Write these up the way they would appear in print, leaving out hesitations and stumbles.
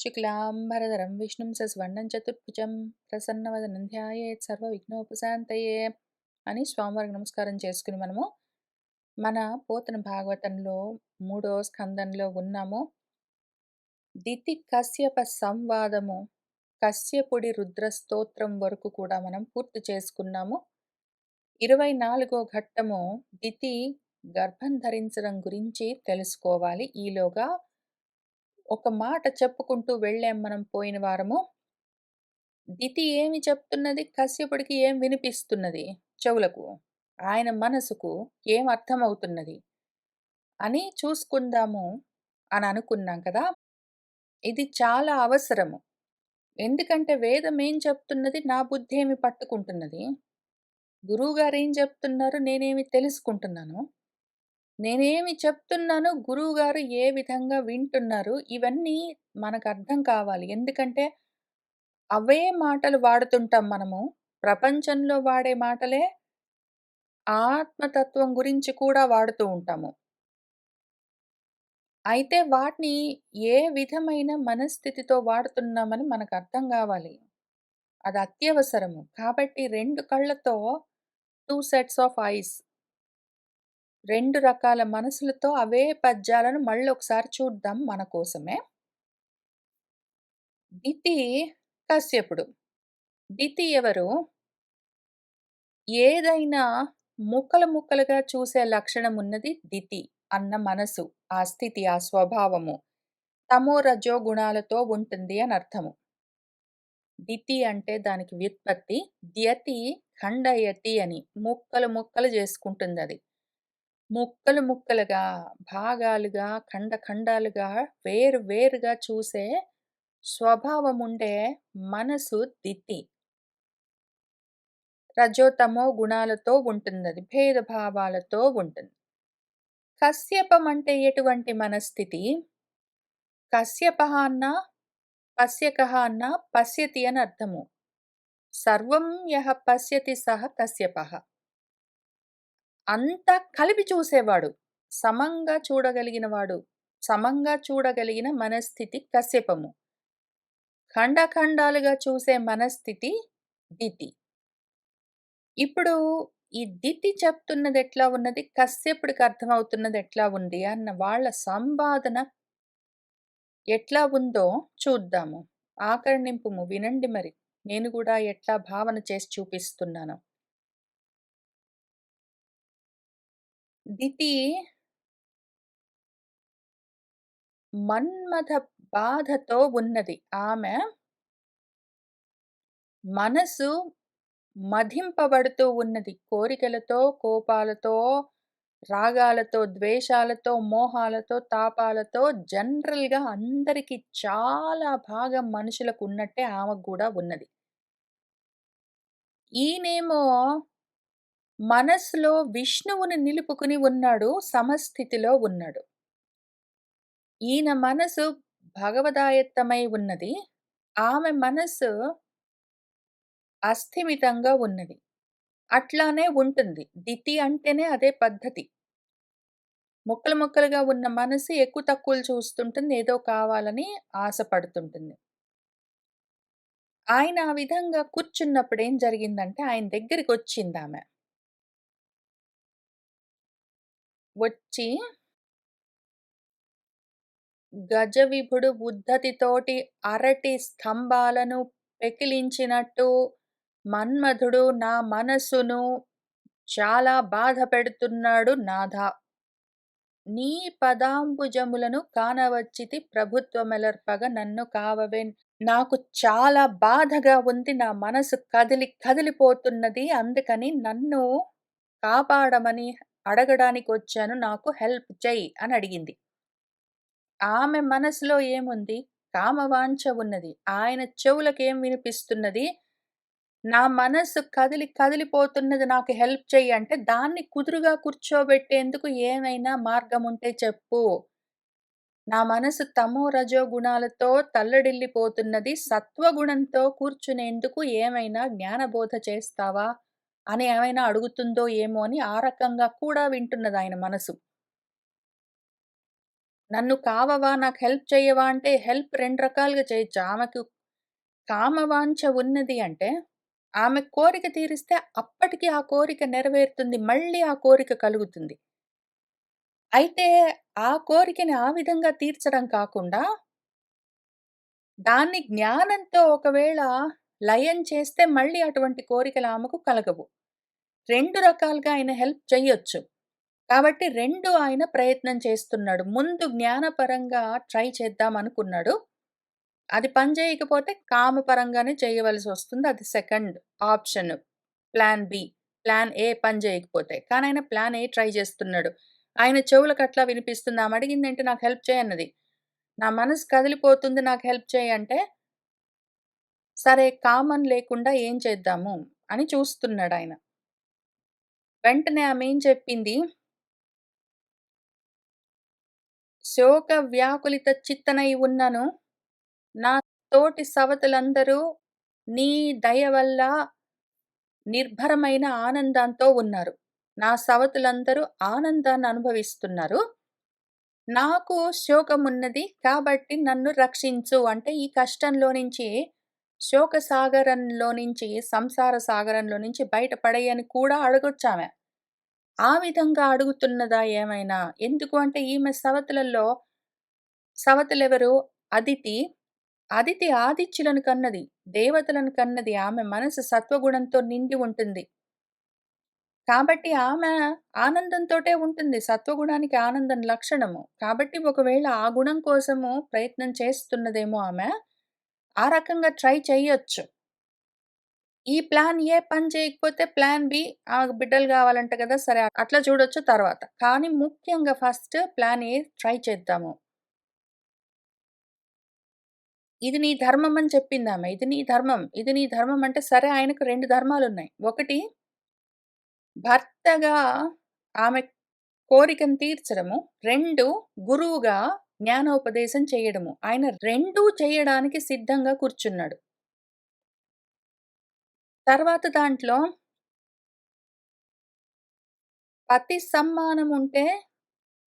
శుక్లాంబరధరం విష్ణుం శశివర్ణం చతుర్భుజం ప్రసన్నవదనం ధ్యాయేత్ సర్వవిఘ్నోపశాంతయే అని స్వామివారికి నమస్కారం చేసుకుని మనము మన పోతన భాగవతంలో 3వ స్కందంలో ఉన్నాము. దితి కశ్యప సంవాదము, కశ్యపుడి రుద్ర స్తోత్రం వరకు కూడా మనం పూర్తి చేసుకున్నాము. 24వ ఘట్టము దితి గర్భం ధరించడం గురించి తెలుసుకోవాలి. ఈలోగా ఒక మాట చెప్పుకుంటూ వెళ్ళాం మనం పోయిన వారము. దితి ఏమి చెప్తున్నది, కశ్యపుడికి ఏం వినిపిస్తున్నది చెవులకు, ఆయన మనసుకు ఏం అర్థమవుతున్నది అని చూసుకుందాము అని అనుకున్నాం కదా. ఇది చాలా అవసరము. ఎందుకంటే వేదం ఏం చెప్తున్నది, నా బుద్ధి ఏమి పట్టుకుంటున్నది, గురువుగారు ఏం చెప్తున్నారు, నేనేమి తెలుసుకుంటున్నాను, నేనేమి చెప్తున్నాను, గురువుగారు ఏ విధంగా వింటున్నారు, ఇవన్నీ మనకు అర్థం కావాలి. ఎందుకంటే అవే మాటలు వాడుతుంటాం మనము. ప్రపంచంలో వాడే మాటలే ఆత్మతత్వం గురించి కూడా వాడుతూ ఉంటాము. అయితే వాటిని ఏ విధమైన మనస్థితితో వాడుతున్నామని మనకు అర్థం కావాలి. అది అత్యవసరము. కాబట్టి 2 కళ్ళతో 2 సెట్స్ ఆఫ్ ఐస్, 2 రకాల మనసులతో అవే పద్యాలను మళ్ళొకసారి చూద్దాం మన కోసమే. దితి కశ్యపుడు. దితి ఎవరు? ఏదైనా ముక్కలు ముక్కలుగా చూసే లక్షణం ఉన్నది దితి అన్న మనసు, ఆ స్థితి, ఆ స్వభావము తమో రజో గుణాలతో ఉంటుంది అని అర్థము. దితి అంటే దానికి వ్యుత్పత్తి ద్యతి ఖండయతి అని, ముక్కలు ముక్కలు చేసుకుంటుంది. అది ముక్కలు ముక్కలుగా, భాగాలుగా, ఖండాలుగా, వేరు వేరుగా చూసే స్వభావం ఉండే మనసు దితి. రజోతమో గుణాలతో ఉంటుందది, భేదభావాలతో ఉంటుంది. కశ్యపం అంటే ఎటువంటి మనస్థితి? కశ్యపః అన్నా, పశ్యకః అన్నా పశ్యతి అని అర్థము. సర్వం యః పశ్యతి సః కశ్యపః. అంతా కలిపి చూసేవాడు, సమంగా చూడగలిగినవాడు, సమంగా చూడగలిగిన మనస్థితి కశ్యపము. ఖండాలుగా చూసే మనస్థితి దితి. ఇప్పుడు ఈ దితి చెప్తున్నది ఎట్లా ఉన్నది, కశ్యపుడికి అర్థమవుతున్నది ఎట్లా ఉంది అన్న వాళ్ళ సంవాదన ఎట్లా ఉందో చూద్దాము. ఆకర్ణింపుము, వినండి మరి. నేను కూడా ఎట్లా భావన చేసి చూపిస్తున్నాను. దితి మన్మథ బాధతో ఉన్నది. ఆమె మనసు మధింపబడుతూ ఉన్నది. కోరికలతో, కోపాలతో, రాగాలతో, ద్వేషాలతో, మోహాలతో, తాపాలతో జనరల్‌గా అందరికీ చాలా భాగం మనుషులకు ఉన్నట్టే ఆమెకు గూడా ఉన్నది. ఈయనేమో మనస్సులో విష్ణువుని నిలుపుకుని ఉన్నాడు, సమస్థితిలో ఉన్నాడు. ఈయన మనసు భగవదాయత్తమై ఉన్నది. ఆమె మనసు అస్థిమితంగా ఉన్నది. అట్లానే ఉంటుంది. దితి అంటేనే అదే పద్ధతి. ముక్కలు ముక్కలుగా ఉన్న మనసు ఎక్కువ తక్కువలు చూస్తుంటుంది. ఏదో కావాలని ఆశపడుతుంటుంది. ఆయన ఆ విధంగా కూర్చున్నప్పుడు ఏం జరిగిందంటే ఆయన దగ్గరికొచ్చిందామె. వచ్చి గజవిభుడు ఉద్ధతితోటి అరటి స్తంభాలను పెకిలించినట్టు మన్మధుడు నా మనసును చాలా బాధ పెడుతున్నాడు నాథా. నీ పదాంబుజములను కానవచ్చితి ప్రభుత్వమెలర్పగ నన్ను కావవే. నాకు చాలా బాధగా ఉంది. నా మనసు కదిలిపోతున్నది. అందుకని నన్ను కాపాడమని అడగడానికొచ్చాను. నాకు హెల్ప్ చెయ్యి అని అడిగింది. ఆమె మనసులో ఏముంది? కామవాంఛ ఉన్నది. ఆయన చెవులకేం వినిపిస్తున్నది? నా మనస్సు కదిలిపోతున్నది, నాకు హెల్ప్ చెయ్యి అంటే, దాన్ని కుదురుగా కూర్చోబెట్టేందుకు ఏమైనా మార్గముంటే చెప్పు. నా మనసు తమో రజో గుణాలతో తల్లడిల్లిపోతున్నది. సత్వగుణంతో కూర్చునేందుకు ఏమైనా జ్ఞానబోధ చేస్తావా? అని ఏమైనా అడుగుతుందో ఏమో అని ఆ రకంగా కూడా వింటున్నదాయన మనసు. నన్ను కావవా, నాకు హెల్ప్ చెయ్యవా అంటే హెల్ప్ 2 రకాలుగా చేయొచ్చు. ఆమెకు కామవాంఛ ఉన్నది అంటే, ఆమె కోరిక తీరిస్తే అప్పటికి ఆ కోరిక నెరవేరుతుంది. మళ్ళీ ఆ కోరిక కలుగుతుంది. అయితే ఆ కోరికని ఆ విధంగా తీర్చడం కాకుండా, దాన్ని జ్ఞానంతో ఒకవేళ లయం చేస్తే మళ్ళీ అటువంటి కోరికలు ఆమెకు కలగవు. 2 రకాలుగా ఆయన హెల్ప్ చెయ్యొచ్చు. కాబట్టి 2 ఆయన ప్రయత్నం చేస్తున్నాడు. ముందు జ్ఞానపరంగా ట్రై చేద్దామనుకున్నాడు. అది పని చేయకపోతే కామపరంగానే చేయవలసొస్తుంది. అది second option. Plan B. Plan A పని చేయకపోతే. కానీ ఆయన ప్లాన్ ఏ ట్రై చేస్తున్నాడు. ఆయన చెవులకట్లా వినిపిస్తుంది. ఆమె అడిగిందేంటి, నాకు హెల్ప్ చేయన్నది. నా మనసు కదిలిపోతుంది, నాకు హెల్ప్ చెయ్యి అంటే, సరే కామం లేకుండా ఏం చేద్దాము అని చూస్తున్నాడాయన. వెంటనే ఆమేం చెప్పింది, శోక వ్యాకులిత చిత్తనై ఉన్నను. నా తోటి సవతులందరూ నీ దయ వల్ల నిర్భరమైన ఆనందంతో ఉన్నారు. నా సవతులందరూ ఆనందాన్ని అనుభవిస్తున్నారు. నాకు శోకమున్నది కాబట్టి నన్ను రక్షించు అంటే ఈ కష్టంలో నుంచి, శోక సాగరంలో నుంచి, సంసార సాగరంలో నుంచి బయట పడేయని కూడా అడగొచ్చామె. ఆ విధంగా అడుగుతున్నదా ఏమైనా? ఎందుకు అంటే ఈమె సవతులలో సవతులెవరు? అదితి. అదితి ఆదిత్యులను కన్నది. దేవతలను కన్నది. ఆమె మనసు సత్వగుణంతో నిండి ఉంటుంది. కాబట్టి ఆమె ఆనందంతోటే ఉంటుంది. సత్వగుణానికి ఆనందం లక్షణము. కాబట్టి ఒకవేళ ఆ గుణం కోసము ప్రయత్నం చేస్తున్నదేమో ఆమె. ఆ రకంగా ట్రై చెయ్యొచ్చు. ఈ ప్లాన్ ఏ పని చేయకపోతే ప్లాన్ బి, ఆమెకు బిడ్డలు గావాలంట గదా! సరే అట్లా చూడొచ్చు తర్వాత. కానీ ముఖ్యంగా ఫస్ట్ ప్లాన్ ఏ ట్రై చేద్దాము. ఇది నీ ధర్మం అని చెప్పిందామె. ఇది నీ ధర్మం. ఇది నీ ధర్మం అంటే సరే ఆయనకు 2 ధర్మాలున్నాయి. ఒకటి భర్తగా ఆమె కోరికను తీర్చడము. 2 గురువుగా జ్ఞానోపదేశం చేయడము. ఆయన 2 చేయడానికి సిద్ధంగా కూర్చున్నాడు. తర్వాత దాంట్లో పతి సమ్మానముంటే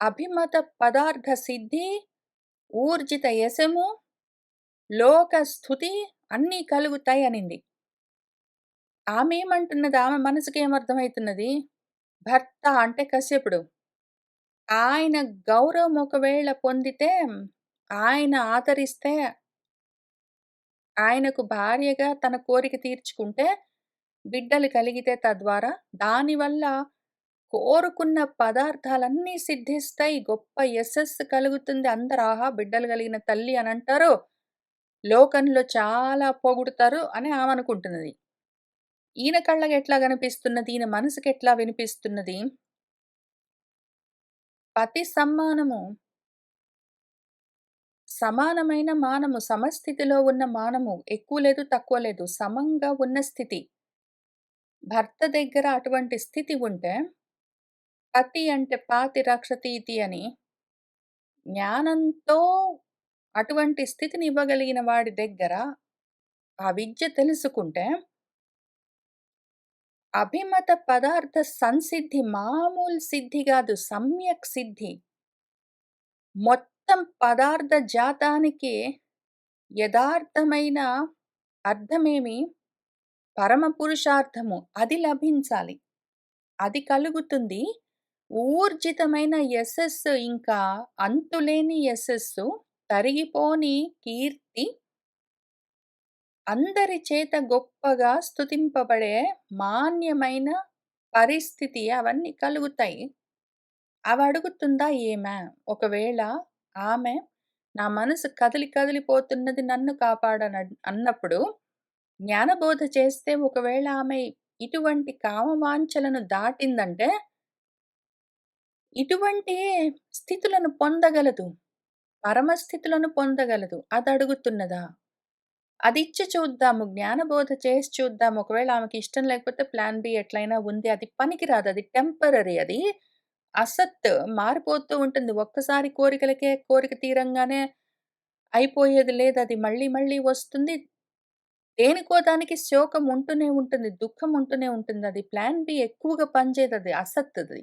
అభిమత పదార్థ సిద్ధి, ఊర్జిత యశము, లోక స్తుతి అన్నీ కలుగుతాయనింది. ఆమేమంటున్నది, ఆమె మనసుకేమర్థమైతున్నది, భర్త అంటే కశ్యపుడు. ఆయన గౌరవం ఒకవేళ పొందితే, ఆయన ఆదరిస్తే, ఆయనకు భార్యగా తన కోరిక తీర్చుకుంటే, బిడ్డలు కలిగితే తద్వారా, దానివల్ల కోరుకున్న పదార్థాలన్నీ సిద్ధిస్తాయి. గొప్ప యశస్సు కలుగుతుంది. అందరూ ఆహా! బిడ్డలు కలిగిన తల్లి అనంటారు. లోకంలో చాలా పొగుడుతారు అని ఆమనుకుంటున్నది. ఈయన కళ్ళకెట్లా కనిపిస్తున్నది? ఈయన మనసుకెట్లా వినిపిస్తున్నది? పతి సమ్మానము, సమానమైన మానము, సమస్థితిలో ఉన్న మానము. ఎక్కువ లేదు, తక్కువ లేదు. సమంగా ఉన్న స్థితి. భర్త దగ్గర అటువంటి స్థితి ఉంటే, పతి అంటే పాతి రక్షతీతి అని జ్ఞానంతో అటువంటి స్థితిని ఇవ్వగలిగిన వాడి దగ్గర ఆ విద్య తెలుసుకుంటే, అభిమత పదార్థ సంసిద్ధి మామూలు సిద్ధి గాదు. సమ్యక్ సిద్ధి. మొత్తం పదార్థ జాతానికి యదార్థమైన అర్థమేమి? పరమ పురుషార్థము. అది లభించాలి. అది కలుగుతుంది. ఊర్జితమైన యశస్సు, ఇంకా అంతులేని యశస్సు, తరిగిపోని కీర్తి, అందరి చేత గొప్పగా స్తుతింపబడే మాన్యమైన పరిస్థితి అవన్నీ కలుగుతాయి. అవడుగుతుందా ఈమె? ఒకవేళ ఆమె నా మనసు కదిలి కదిలిపోతున్నది నన్ను అన్నప్పుడు జ్ఞానబోధ చేస్తే ఒకవేళ ఆమె ఇటువంటి కామవాంఛలను దాటిందంటే, ఇటువంటి స్థితులను పొందగలదు. పరమస్థితులను పొందగలదు. అదడుగుతున్నదా? అదిచ్చి చూద్దాము. జ్ఞానబోధ చేసి చూద్దాము. ఒకవేళ ఆమెకి ఇష్టం లేకపోతే ప్లాన్ బి ఎట్లైనా ఉంది. అది పనికిరాదు. అది టెంపరరీ. అది అసత్ మారిపోతూ ఉంటుంది. ఒక్కసారి కోరికలకే కోరిక తీరంగానే అయిపోయేది లేదది. మళ్ళీ మళ్ళీ వస్తుంది. దేనికో దానికి శోకం ఉంటూనే ఉంటుంది. దుఃఖం ఉంటూనే ఉంటుంది. అది ప్లాన్ బి ఎక్కువగా పనిచేయదది. అసత్ అది.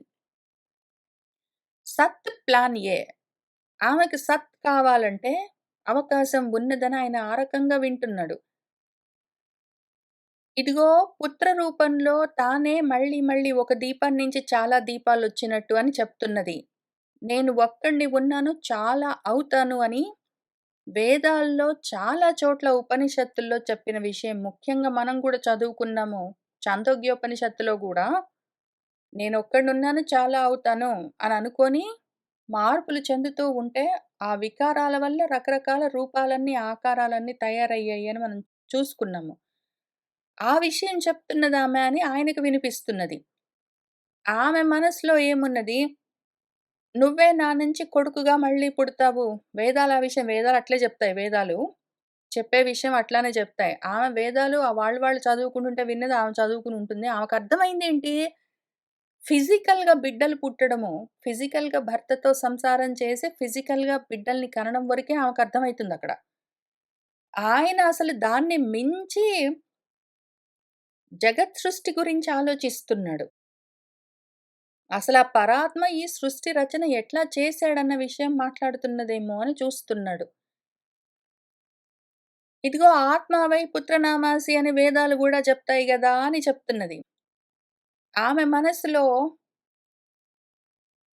సత్ ప్లాన్ ఏ. ఆమెకు సత్ కావాలంటే అవకాశం ఉన్నదని ఆయన ఆ రకంగా వింటున్నాడు. ఇదిగో పుత్ర రూపంలో తానే మళ్ళీ మళ్ళీ ఒక దీపం నుంచి చాలా దీపాలొచ్చినట్టు అని చెప్తున్నది. నేను ఒక్కడిని ఉన్నాను చాలా అవుతాను అని వేదాల్లో చాలా చోట్ల ఉపనిషత్తుల్లో చెప్పిన విషయం ముఖ్యంగా మనం గూడా చదువుకున్నాము. చాందోగ్యోపనిషత్తులో గూడా నేనొక్కడినున్నాను చాలా అవుతాను అని అనుకోని మార్పులు చెందుతూ ఉంటే, ఆ వికారాల వల్ల రకరకాల రూపాలన్నీ, ఆకారాలన్నీ తయారయ్యాయి అని మనం చూసుకున్నాము. ఆ విషయం చెప్తున్నదామె అని ఆయనకు వినిపిస్తున్నది. ఆమె మనసులో ఏమున్నది? "నువ్వే నా నుంచి కొడుకుగా మళ్ళీ పుడతావు." వేదాలు ఆ విషయం వేదాలు అట్లే చెప్తాయి వేదాలు. చెప్పే విషయం అట్లానే చెప్తాయి. ఆమె వేదాలు వాళ్ళు చదువుకుంటుంటే విన్నది ఆమె చదువుకుని ఉంటుంది. ఆమెకర్థమైందేంటి? ఫిజికల్‌గా బిడ్డలు పుట్టడము, ఫిజికల్‌గా భర్తతో సంసారం చేసి, ఫిజికల్‌గా బిడ్డల్ని కనడం వరకే ఆమెకర్థమైతుందక్కడ. ఆయన అసలు దాన్ని మించి జగత్ సృష్టి గురించి ఆలోచిస్తున్నాడు. అసలా పరాత్మ ఈ సృష్టి రచన ఎట్లా చేశాడన్న విషయం మాట్లాడుతున్నదేమో అని చూస్తున్నాడు. ఇదిగో ఆత్మావై పుత్రనామాసి అని వేదాలు గూడా చెప్తాయి గదా! అని చెప్తున్నది. ఆమె మనసులో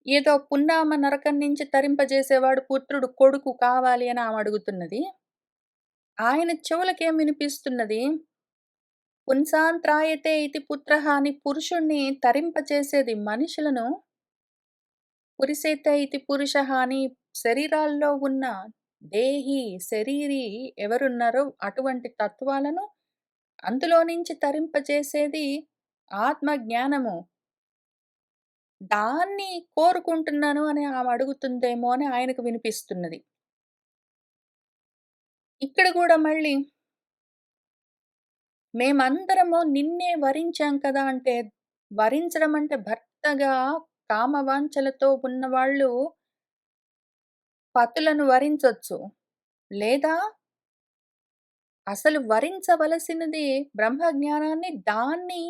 ఏదో పున్నామ నరకం నుంచి తరింపజేసేవాడు పుత్రుడు కొడుకు కావాలి అని ఆమె అడుగుతున్నది. ఆయన చెవులకేం వినిపిస్తున్నది? పుంసాంత్రాయతే ఇతి పుత్రః అని పురుషుణ్ణి తరింపచేసేది మనుషులను, పురిసేత ఇతి పురుషః అని శరీరాల్లో ఉన్న దేహి, శరీరి ఎవరున్నారో అటువంటి తత్వాలను అందులో నుంచి తరింపచేసేది ఆత్మ జ్ఞానము. దాన్ని కోరుకుంటున్నాను అని ఆమె అడుగుతుందేమో అని ఆయనకు వినిపిస్తున్నది. ఇక్కడ గూడా మళ్ళీ మేమందరము నిన్నే వరించాం కదా! అంటే, వరించడం అంటే భర్తగా కామవాంఛలతో ఉన్నవాళ్ళు పతులను వరించొచ్చు. లేదా అసలు వరించవలసినది బ్రహ్మజ్ఞానాన్ని దాన్ని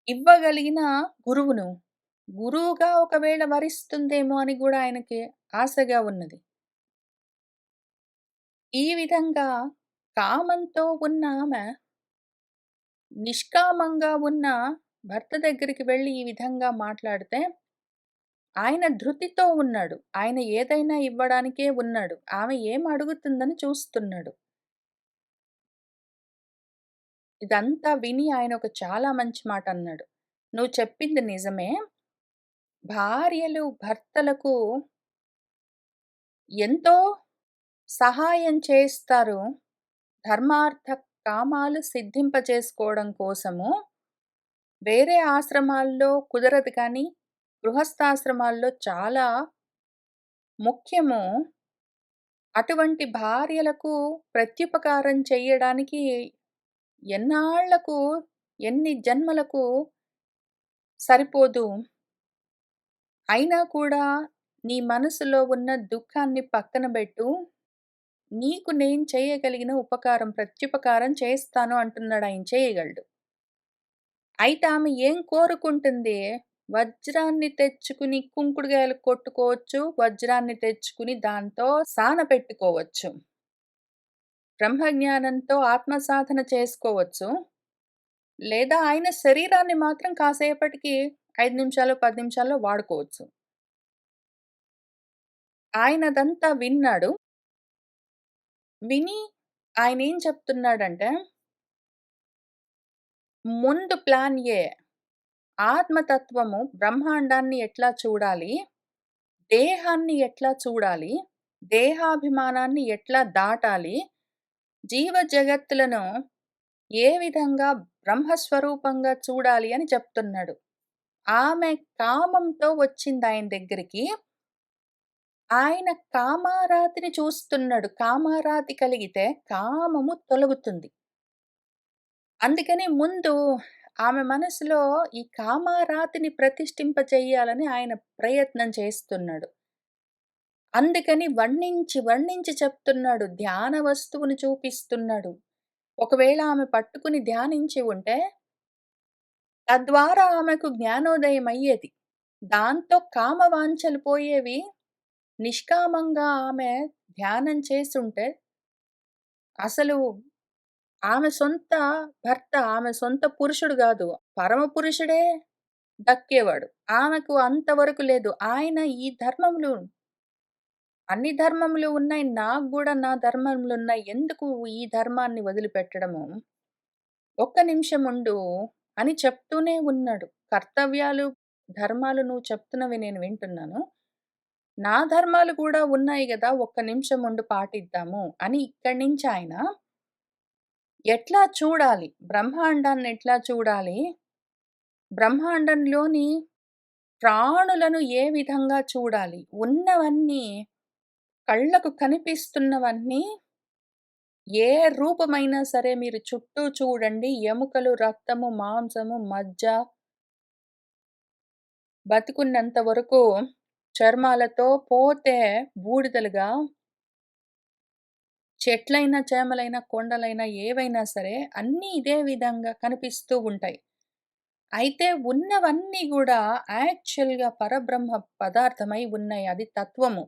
ఇవ్వగలిగిన గురువును. గురువుగా ఒకవేళ వరిస్తుందేమో అని గూడా ఆయనకి ఆశగా ఉన్నది. ఈ విధంగా కామంతో ఉన్న ఆమె నిష్కామంగా ఉన్న భర్త దగ్గరికి వెళ్లి ఈ విధంగా మాట్లాడితే, ఆయన ధృతితో ఉన్నాడు. ఆయన ఏదైనా ఇవ్వడానికే ఉన్నాడు. ఆమె ఏం అడుగుతుందని చూస్తున్నాడు. ఇదంతా విని ఆయన ఒక చాలా మంచి మాట అన్నాడు. "నువ్వు చెప్పింది నిజమే. భార్యలు భర్తలకు ఎంతో సహాయం చేస్తారు. ధర్మార్థ కామాలు సిద్ధింపచేసుకోవడం కోసము. వేరే ఆశ్రమాల్లో కుదరదు కానీ, గృహస్థాశ్రమాల్లో చాలా ముఖ్యము. అటువంటి భార్యలకు ప్రత్యుపకారం చెయ్యడానికి ఎన్నాళ్ళకు, ఎన్ని జన్మలకు సరిపోదు. అయినా కూడా నీ మనసులో ఉన్న దుఃఖాన్ని పక్కన బెట్టు. నీకు నేను చేయగలిగిన ఉపకారం, ప్రత్యుపకారం చేస్తాను అంటున్నాడాయన చేయగలడు. అయితే ఆమె ఏం కోరుకుంటుంది? వజ్రాన్ని తెచ్చుకుని కుంకుడుగాయలు కొట్టుకోవచ్చు. వజ్రాన్ని తెచ్చుకుని దాంతో సాన పెట్టుకోవచ్చు. బ్రహ్మజ్ఞానంతో ఆత్మ సాధన చేసుకోవచ్చు. లేదా ఆయన శరీరాన్ని మాత్రం కాసేపటికి 5 నిమిషాలు, 10 నిమిషాల్లో వాడుకోవచ్చు. ఆయనదంతా విన్నాడు. విని ఆయనేం చెప్తున్నాడంటే, ముందు ప్లాన్ ఏ. ఆత్మతత్వము బ్రహ్మాండాన్ని ఎట్లా చూడాలి? దేహాన్ని ఎట్లా చూడాలి? దేహాభిమానాన్ని ఎట్లా దాటాలి? జీవ జగత్తులను ఏ విధంగా బ్రహ్మస్వరూపంగా చూడాలి అని చెప్తున్నాడు. ఆమె కామంతో వచ్చిందాయన దగ్గరికి. ఆయన కామారాతిని చూస్తున్నాడు. కామారాతి కలిగితే కామము తొలగుతుంది. అందుకని ముందు ఆమె మనసులో ఈ కామారాతిని ప్రతిష్ఠింపచేయాలని ఆయన ప్రయత్నం చేస్తున్నాడు. అందుకని వర్ణించి చెప్తున్నాడు. ధ్యాన వస్తువుని చూపిస్తున్నాడు. ఒకవేళ ఆమె పట్టుకుని ధ్యానించి ఉంటే, తద్వారా ఆమెకు జ్ఞానోదయం అయ్యేది. దాంతో కామవాంఛలు పోయేవి. నిష్కామంగా ఆమె ధ్యానం చేసుంటే అసలు ఆమె సొంత భర్త, ఆమె సొంత పురుషుడు గాదు. పరమపురుషుడే దక్కేవాడు. ఆమెకు అంతవరకు లేదు. ఆయన ఈ ధర్మములు అన్ని ధర్మములు ఉన్నాయి. నాకు గూడా నా ధర్మములున్నాయి. ఎందుకు ఈ ధర్మాన్ని వదిలిపెట్టడము? ఒక్క నిమిషముండు అని చెప్తూనే ఉన్నాడు. కర్తవ్యాలు, ధర్మాలు నువ్వు చెప్తున్నవి నేను వింటున్నాను. నా ధర్మాలు కూడా ఉన్నాయి గదా! ఒక్క నిమిషముండు పాటిద్దాము అని ఇక్కడి నుంచి ఆయన ఎట్లా చూడాలి? బ్రహ్మాండాన్ని ఎట్లా చూడాలి? బ్రహ్మాండంలోని ప్రాణులను ఏ విధంగా చూడాలి? ఉన్నవన్నీ కళ్ళకు కనిపిస్తున్నవన్నీ ఏ రూపమైనా సరే మీరు చుట్టూ చూడండి. ఎముకలు, రక్తము, మాంసము, మజ్జ బతికున్నంత వరకు చర్మాలతో పోతే బూడిదలుగా చెట్లైనా, చేమలైనా, కొండలైనా ఏవైనా సరే అన్నీ ఇదే విధంగా కనిపిస్తూ ఉంటాయి. అయితే ఉన్నవన్నీ గూడా యాక్చువల్‌గా పరబ్రహ్మ పదార్థమై ఉన్నాయి. అది తత్వము.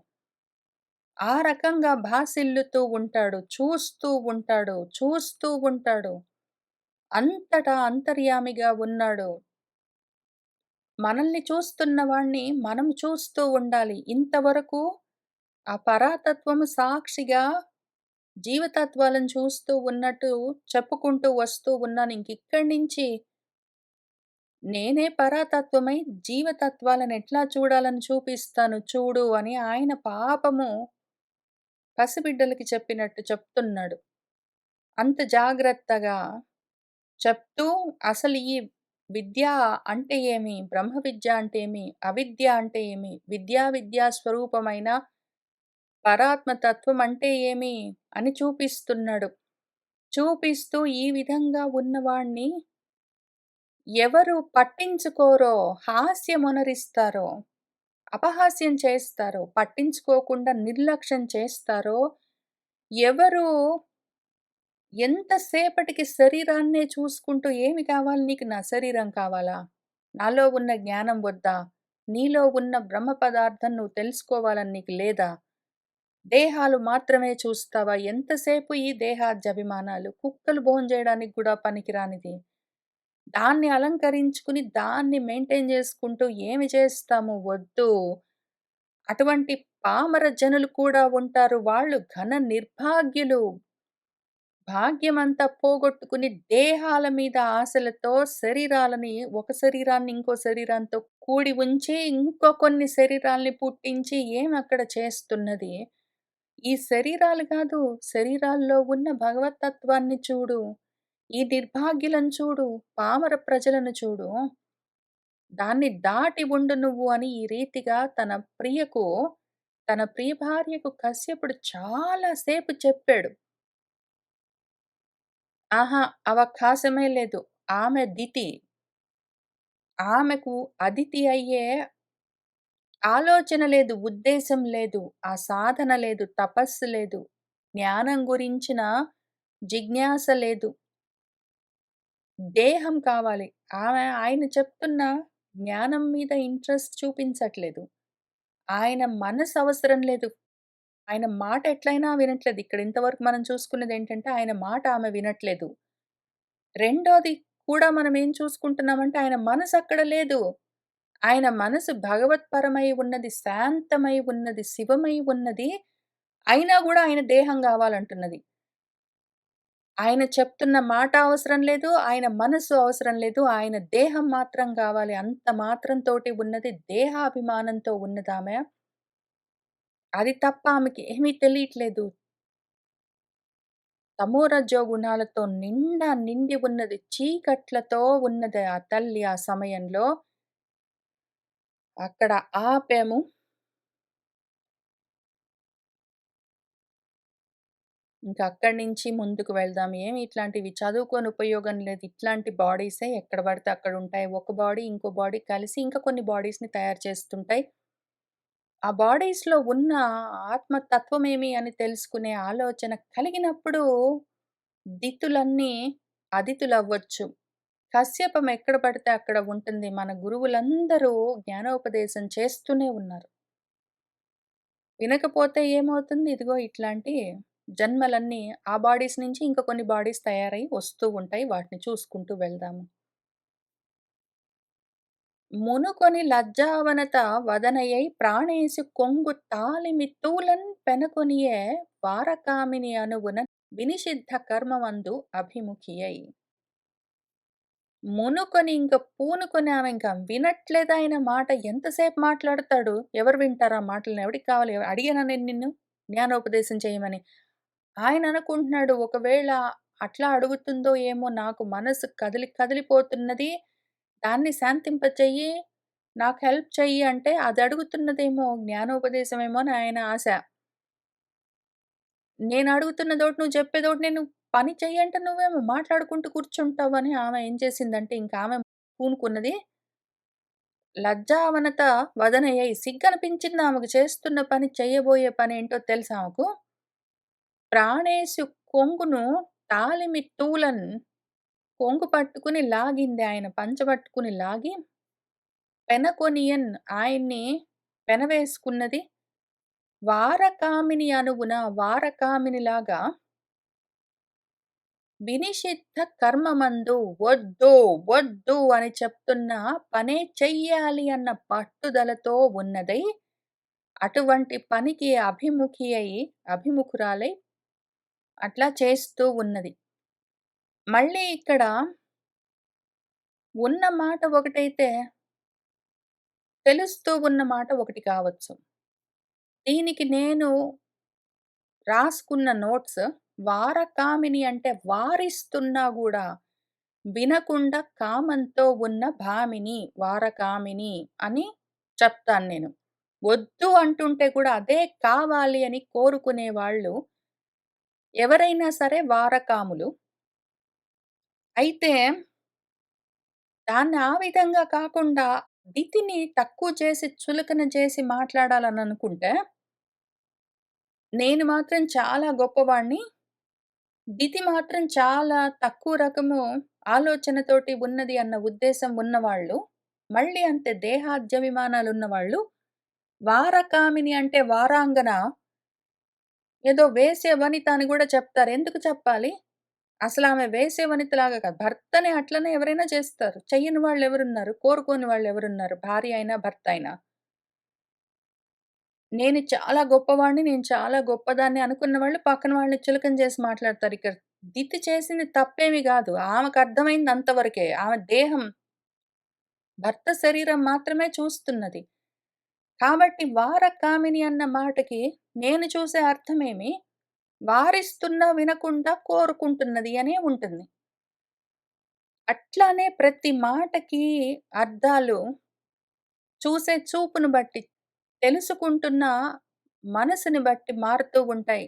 ఆ రకంగా భాసిల్లుతూ ఉంటాడు. చూస్తూ ఉంటాడు. చూస్తూ ఉంటాడు. అంతటా అంతర్యామిగా ఉన్నాడు. మనల్ని చూస్తున్న వాడిని మనం చూస్తూ ఉండాలి. ఇంతవరకు ఆ పరాతత్వము సాక్షిగా జీవతత్వాలను చూస్తూ ఉన్నట్టు చెప్పుకుంటూ వస్తూ ఉన్నాను. ఇంకిక్కడి నుంచి నేనే పరాతత్వమై జీవతత్వాలనెట్లా చూడాలని చూపిస్తాను చూడు అని ఆయన పాపము పసిబిడ్డలకి చెప్పినట్టు చెప్తున్నాడు. అంత జాగ్రత్తగా చెప్తూ అసలు ఈ విద్య అంటే ఏమి? బ్రహ్మ విద్య అంటే ఏమి? అవిద్య అంటే ఏమి? విద్యా స్వరూపమైన పరాత్మ తత్వం అంటే ఏమి? అని చూపిస్తున్నాడు. చూపిస్తూ ఈ విధంగా ఉన్నవాణ్ణి ఎవరు పట్టించుకోరో, హాస్యమొనరిస్తారో, అపహాస్యం చేస్తారో, పట్టించుకోకుండా నిర్లక్ష్యం చేస్తారో, ఎవరు ఎంతసేపటికి శరీరాన్నే చూసుకుంటూ ఏమి కావాలి నీకు? నా శరీరం కావాలా? నాలో ఉన్న జ్ఞానం వద్దా? నీలో ఉన్న బ్రహ్మ పదార్థం నువ్వు తెలుసుకోవాలని నీకు లేదా? దేహాలు మాత్రమే చూస్తావా? ఎంతసేపు ఈ దేహాద్యభిమానాలు. కుక్కలు భోంచేయడానికి గూడా పనికిరానిది. దాన్ని అలంకరించుకుని, దాన్ని మెయింటైన్ చేసుకుంటూ ఏమి చేస్తాము? వద్దు. అటువంటి పామర జనులు కూడా ఉంటారు. వాళ్ళు ఘన నిర్భాగ్యులు. భాగ్యమంతా పోగొట్టుకుని దేహాల మీద ఆశలతో ఒక శరీరాన్ని ఇంకో శరీరంతో కూడి ఉంచి, ఇంకో కొన్ని శరీరాల్ని పుట్టించి ఏమక్కడ చేస్తున్నది? ఈ శరీరాలు కాదు, శరీరాల్లో ఉన్న భగవత్తత్వాన్ని చూడు. ఈ నిర్భాగ్యులను చూడు, పామర ప్రజలను చూడు. దాన్ని దాటి ఉండు నువ్వు అని ఈ రీతిగా తన ప్రియ భార్యకు కశ్యపుడు చాలా సేపు చెప్పాడు. ఆహా! అవకాశమే లేదు. ఆమె దితి. ఆమెకు అదితి అయ్యే ఆలోచన లేదు, ఉద్దేశం లేదు, ఆ సాధన లేదు, తపస్సు లేదు, జ్ఞానం గురించిన జిజ్ఞాస లేదు. దేహం కావాలి. ఆయన చెప్తున్న జ్ఞానం మీద ఇంట్రెస్ట్ చూపించట్లేదు. ఆయన మనసు అవసరం లేదు. ఆయన మాట ఎట్లైనా వినట్లేదు. ఇక్కడ ఇంతవరకు మనం చూసుకున్నదేంటంటే ఆయన మాట ఆమె వినట్లేదు. రెండోది కూడా మనం ఏం చూసుకుంటున్నామంటే ఆయన మనసక్కడ లేదు. ఆయన మనసు భగవత్పరమై ఉన్నది, శాంతమై ఉన్నది, శివమై ఉన్నది. అయినా గూడా ఆయన దేహం గావాలంటున్నది. ఆయన చెప్తున్న మాట అవసరం లేదు. ఆయన మనసు అవసరం లేదు. ఆయన దేహం మాత్రం గావాలి. అంత మాత్రంతోటి ఉన్నది. దేహాభిమానంతో ఉన్నదామె. అది తప్ప ఆమెకి ఏమీ తెలియట్లేదు. తమోరజో గుణాలతో నిండి ఉన్నది. చీకట్లతో ఉన్నది ఆ తల్లి ఆ సమయంలో. అక్కడ ఆపాము. ఇంక అక్కడి నుంచి ముందుకు వెళ్దాం. ఏమి ఇట్లాంటివి చదువుకొని ఉపయోగం లేదు. ఇట్లాంటి బాడీసే ఎక్కడ పడితే అక్కడ ఉంటాయి. ఒక బాడీ, ఇంకో బాడీ కలిసి ఇంకా కొన్ని బాడీస్‌ని తయారు చేస్తుంటాయి. ఆ బాడీస్‌లో ఉన్న ఆత్మతత్వమేమి అని తెలుసుకునే ఆలోచన కలిగినప్పుడు దితులన్నీ అదితులవ్వచ్చు. కశ్యపం ఎక్కడ పడితే అక్కడ ఉంటుంది. మన గురువులందరూ జ్ఞానోపదేశం చేస్తూనే ఉన్నారు. వినకపోతే ఏమవుతుంది? ఇదిగో ఇట్లాంటి జన్మలన్నీ ఆ బాడీస్ నుంచి ఇంకా కొన్ని బాడీస్ తయారై వస్తూ ఉంటాయి. వాటిని చూసుకుంటూ వెళ్దాము. మునుకొని లజ్జావనత వదనయై ప్రాణేసి కొంగు తాళిమిత్తూలన్ పెనకొనియే వారకామిని అనువున వినిషిద్ధ కర్మమందు అభిముఖియై. మునుకొని ఇంక పూనుకొని ఆమె ఇంక వినట్లేదు ఆయన మాట. ఎంతసేపు మాట్లాడతాడు? ఎవరు వింటారు ఆ మాటలని? ఎవడికి కావాలి? అడిగానా నేను నిన్ను జ్ఞానోపదేశం చేయమని? ఆయన అనుకుంటున్నాడు ఒకవేళ అట్లా అడుగుతుందో ఏమో నాకు మనసు కదిలిపోతున్నది. దాన్ని శాంతింపచెయ్యి. నాకు హెల్ప్ చెయ్యి అంటే అది అడుగుతున్నదేమో జ్ఞానోపదేశమేమో అని ఆయన ఆశ. నేను అడుగుతున్నదోటి నువ్వు చెప్పేదోటి నేను పని చెయ్యంటే నువ్వేమో మాట్లాడుకుంటూ కూర్చుంటావని ఆమె ఏం చేసిందంటే ఇంక ఆమె పూనుకున్నది. లజ్జావనత వదనయై సిగ్గనిపించింది ఆమెకు చేస్తున్న పని చెయ్యబోయే పనేంటో తెలుసా ఆమెకు? ప్రాణేషు కొంగును తాళిమి తూలన్ కొంగు పట్టుకుని లాగింది ఆయన పంచ పట్టుకుని లాగి పెనకొనియన్ ఆయన్ని పెనవేసుకున్నది. వారకామిని అనువున వారకామినిలాగా వినిషిద్ధ కర్మమందు వద్దు, వద్దు అని చెప్తున్న పనే చెయ్యాలి అన్న పట్టుదలతో ఉన్నదై, అటువంటి పనికి అభిముఖురాలై అట్లా చేస్తూ ఉన్నది. మళ్ళీ ఇక్కడ ఉన్న మాట ఒకటైతే, తెలుస్తూ ఉన్న మాట ఒకటి కావచ్చు. దీనికి నేను రాసుకున్న నోట్స్ వారకామిని అంటే వారిస్తున్నా గూడా వినకుండా కామంతో ఉన్న భామిని, వారకామిని అని చెప్తాను నేను. వద్దు అంటుంటే కూడా అదే కావాలి అని కోరుకునే వాళ్ళు ఎవరైనా సరే వారకాములు. అయితే దాన్ని ఆ విధంగా కాకుండా దితిని తక్కువ చేసి, చులకన చేసి మాట్లాడాలననుకుంటే, నేను మాత్రం చాలా గొప్పవాడిని. దితి మాత్రం చాలా తక్కువ రకము ఆలోచనతోటి ఉన్నది అన్న ఉద్దేశం ఉన్నవాళ్ళు, మళ్ళీ అంతే దేహాద్యభిమానాలున్నవాళ్ళు, వారకామిని అంటే వారాంగన, ఏదో వేశ్య వనిత అని గూడా చెప్తారు. ఎందుకు చెప్పాలి? అసలామె వేశ్య వనితలాగా కాదు. భర్తని అట్లనే ఎవరైనా చేస్తారు. చెయ్యని వాళ్ళెవరున్నారు? కోరుకోని వాళ్ళెవరున్నారు? భార్య అయినా, భర్త అయినా. నేను చాలా గొప్పవాడిని, నేను చాలా గొప్పదాన్ని అనుకున్న వాళ్ళు పక్కన వాళ్ళని చులకన చేసి మాట్లాడతారు. ఇక్కడ దితి చేసింది తప్పేమి గాదు. ఆమెకర్థమైంది అంతవరకే. ఆమె దేహం, భర్త శరీరం మాత్రమే చూస్తున్నది. కాబట్టి వారకామిని అన్న మాటకి నేను చూసే అర్థమేమి, వారిస్తున్నా వినకుండా కోరుకుంటున్నది అనే ఉంటుంది. అట్లానే ప్రతి మాటకి అర్థాలు చూసే చూపును బట్టి, తెలుసుకుంటున్న మనసుని బట్టి మారుతూ ఉంటాయి.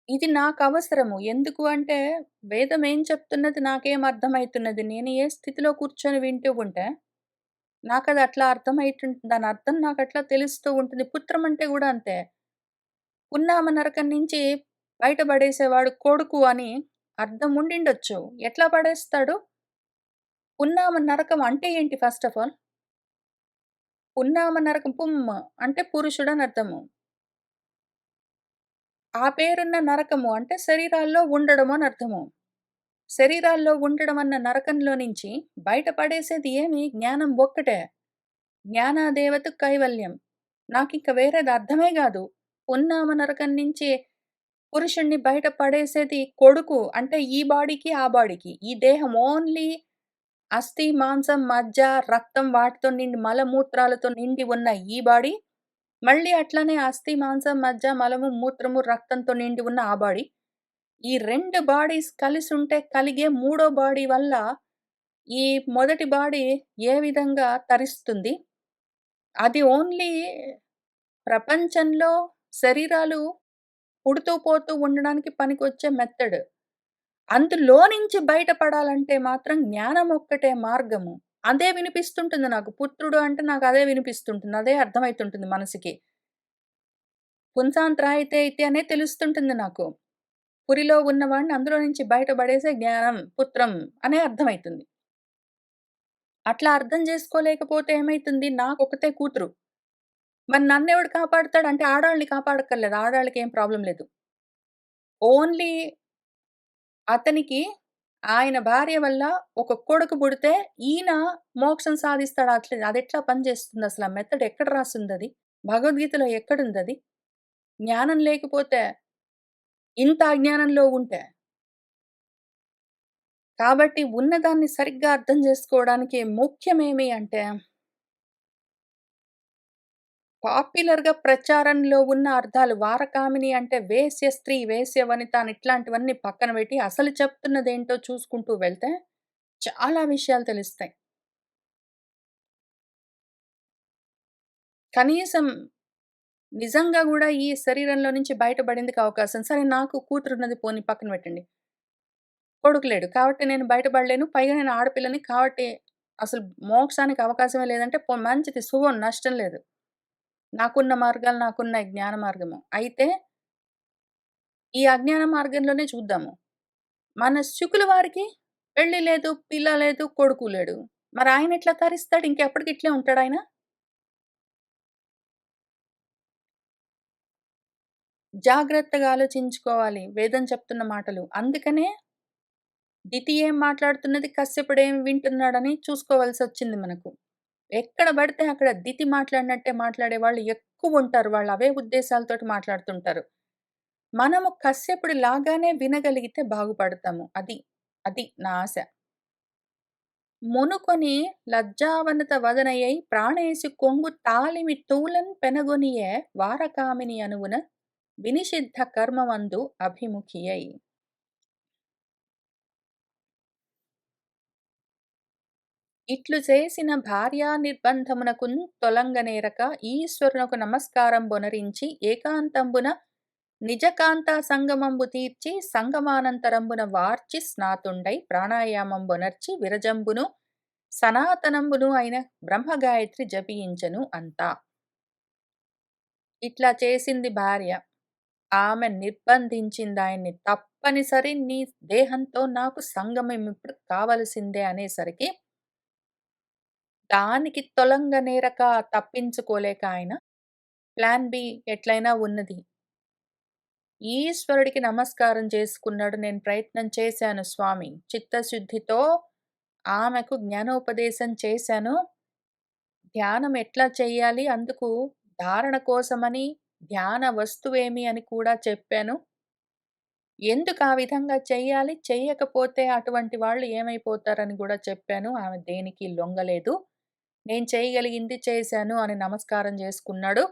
ఇది నాకవసరము. ఎందుకు అంటే, వేదం ఏం చెప్తున్నది నాకేం అర్థమైతున్నది. నేను ఏ స్థితిలో కూర్చొని వింటూ ఉంటే, నాకది అట్లా దాని అర్థం నాకట్లా తెలుస్తూ ఉంటుంది. పుత్రం అంటే గూడా అంతే. పున్నామ నరకం నుంచి బయట పడేసేవాడు కొడుకు అని అర్థం ఉండిండొచ్చు. ఎట్లా పడేస్తాడు? పున్నామ నరకం అంటే ఏంటి ఫస్ట్ ఆఫ్ ఆల్? పున్నామ నరకం అంటే పురుషుడని అర్థము. ఆ పేరున్న నరకము అంటే శరీరాల్లో ఉండడం అని అర్థము. శరీరాల్లో ఉండడం అన్న నరకంలో నుంచి బయట పడేసేది ఏమి? జ్ఞానం ఒక్కటే. జ్ఞానాదేవతు కైవల్యం. నాకింక వేరేది అర్థమే గాదు. పున్నామ నరకం నుంచి పురుషుడిని బయట పడేసేది కొడుకు. అంటే ఈ బాడీకి, ఆ బాడీకి. ఈ దేహం ఓన్లీ అస్థి, మాంసం, మజ్జ, రక్తం వాటితో నిండి మలమూత్రాలతో నిండి ఉన్న ఈ బాడీ, మళ్ళీ అట్లనే అస్థి, మాంసం, మజ్జ, మలము, మూత్రము, రక్తంతో నిండి ఉన్న ఆ బాడీ. ఈ 2 బాడీస్ కలిసుంటే కలిగే మూడో బాడీ వల్ల ఈ మొదటి బాడీ ఏ విధంగా తరిస్తుంది? అది ఓన్లీ ప్రపంచంలో శరీరాలు పుడుతూ, పోతూ ఉండడానికి పనికొచ్చే మెథడ్. అందులో నుంచి బయటపడాలంటే మాత్రం జ్ఞానం ఒక్కటే మార్గము. అదే వినిపిస్తుంటుంది నాకు. పుత్రుడు అంటే నాకదే వినిపిస్తుంటుంది. అదే అర్థమైతుంటుంది మనసుకి. పుంసాంత్రాయితే ఇతి అనే తెలుస్తుంటుంది నాకు. పురిలో ఉన్నవాడిని అందులో నుంచి బయట పడేసే జ్ఞానం, పుత్రం అనే అర్థమైతుంది. అట్లా అర్థం చేసుకోలేకపోతే ఏమైతుంది? నాకొక్కతే కూతురు. మరి నన్నెవడు కాపాడుతాడు? అంటే ఆడోళ్ళని కాపాడక్కర్లేదు. ఆడోళ్ళకేం ప్రాబ్లమ్ లేదు. ఓన్లీ అతనికి ఆయన భార్య వల్ల ఒక కొడుకు పుడితే ఈయన మోక్షం సాధిస్తాడు. అదెట్లా పనిచేస్తుందసల? ఆ మెథడ్ ఎక్కడ రాసుందది? భగవద్గీతలో ఎక్కడుందది? జ్ఞానం లేకపోతే ఇంత అజ్ఞానంలో ఉంటే. కాబట్టి ఉన్నదాన్ని సరిగ్గా అర్థం చేసుకోవడానికి ముఖ్యమేమి అంటే పాపులర్‌గా ప్రచారంలో ఉన్న అర్థాలు వారకామిని అంటే వేశ్య స్త్రీ, వేశ్య వనిత అని ఇట్లాంటివన్నీ పక్కన పెట్టి అసలు చెప్తున్నదేంటో చూసుకుంటూ వెళ్తే చాలా విషయాలు తెలుస్తాయి. కనీసం నిజంగా గూడా ఈ శరీరంలో నుంచి బయటపడేందుకు అవకాశం సరే నాకు కూతురున్నది పోనీ పక్కన పెట్టండి. కొడుకు లేడు. కాబట్టి నేను బయటపడలేను. పైగా నేను ఆడపిల్లని కాబట్టి అసలు మోక్షానికి అవకాశమే లేదంటే మంచిది శుభం నష్టం లేదు. నాకున్న మార్గాలు నాకున్నాయి జ్ఞాన మార్గము. అయితే ఈ అజ్ఞాన మార్గంలోనే చూద్దాము. మన శుకుల వారికి పెళ్లి లేదు, పిల్ల లేదు, కొడుకు లేడు. మరి ఆయనెట్లా తరిస్తాడు? ఇంకెప్పటికి ఇట్లే ఉంటాడాయన? జాగ్రత్తగా ఆలోచించుకోవాలి వేదం చెప్తున్న మాటలు. అందుకనే దితి ఏం మాట్లాడుతున్నది, కశ్యపుడేం వింటున్నాడని చూసుకోవాల్సొచ్చింది మనకు. ఎక్కడ పడితే అక్కడ దితి మాట్లాడినట్టే మాట్లాడేవాళ్ళు ఎక్కువుంటారు. వాళ్ళు అవే ఉద్దేశాలతోటి మాట్లాడుతుంటారు. మనము కశ్యపుడి లాగానే వినగలిగితే బాగుపడతాము. అది నా ఆశ. మునుకొని లజ్జావనత వదనయై ప్రాణేసి కొంగు తాలిమి తూలన్ పెనగొనియే వారకామిని అనువున వినిషిద్ధ కర్మమందు అభిముఖియై. ఇట్లు చేసిన భార్యా నిర్బంధమునకున్ తొలంగనేరక ఈశ్వరునకు నమస్కారంబొనరించి ఏకాంతంబున నిజకాంతా సంగమంబు తీర్చి సంగమానంతరంబున వార్చి స్నాతుండై ప్రాణాయామంబునర్చి విరజంబును సనాతనంబును అయిన బ్రహ్మగాయత్రి జపించెను అంతా. ఇట్లా చేసింది భార్య. ఆమె నిర్బంధించిందాయన్ని. తప్పనిసరి నీ దేహంతో నాకు సంగమం ఇప్పుడు కావలసిందే అనేసరికి దానికి తొలంగనేరక తప్పించుకోలేక ఆయన ప్లాన్ బి ఎట్లైనా ఉన్నది. ఈశ్వరుడికి నమస్కారం చేసుకున్నాడు. నేను ప్రయత్నం చేశాను స్వామి. చిత్తశుద్ధితో ఆమెకు జ్ఞానోపదేశం చేశాను. ధ్యానం ఎట్లా చెయ్యాలి? అందుకు ధారణ కోసమని ధ్యాన వస్తువేమి అని కూడా చెప్పాను. ఎందుకు ఆ విధంగా చెయ్యాలి? చెయ్యకపోతే అటువంటి వాళ్ళు ఏమైపోతారని గూడా చెప్పాను. ఆమె దేనికి లొంగలేదు. నేను చేయగలిగింది చేశాను అని నమస్కారం జేసుకున్నాడు.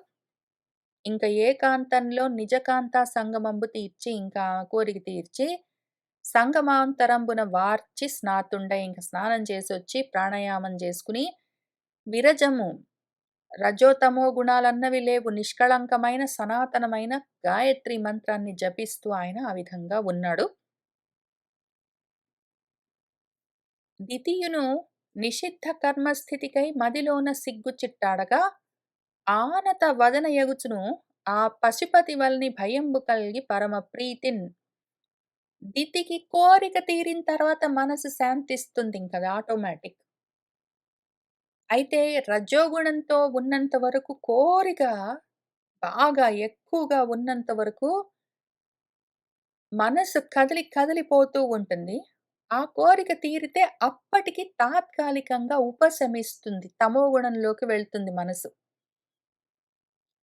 ఇంక ఏకాంతంలో నిజకాంత సంగమంబు తీర్చి ఇంకా కోరిక తీర్చి, సంగమాంతరంబున వార్చి స్నాతుండై ఇంక స్నానం చేసొచ్చి ప్రాణాయామం జేసుకుని, విరజము రజోతమో గుణాలన్నవి లేవు. నిష్కళంకమైన సనాతనమైన గాయత్రి మంత్రాన్ని జపిస్తూ ఆయన ఆ విధంగా ఉన్నాడు. ద్వితీయును నిషిద్ధ కర్మస్థితికై మదిలోన సిగ్గు చిట్టాడగా, ఆనత వదన యగుచును ఆ పశుపతి వల్ని భయంబు కల్గి పరమ ప్రీతిన్. దితికి కోరిక తీరిన తర్వాత మనసు శాంతిస్తుందింకది ఆటోమేటిక్. అయితే రజోగుణంతో ఉన్నంత వరకు కోరిక బాగా ఎక్కువగా ఉన్నంత వరకు మనసు కదిలిపోతూ ఉంటుంది. ఆ కోరిక తీరితే అప్పటికి తాత్కాలికంగా ఉపశమిస్తుంది. తమోగుణంలోకి వెళ్తుంది మనసు.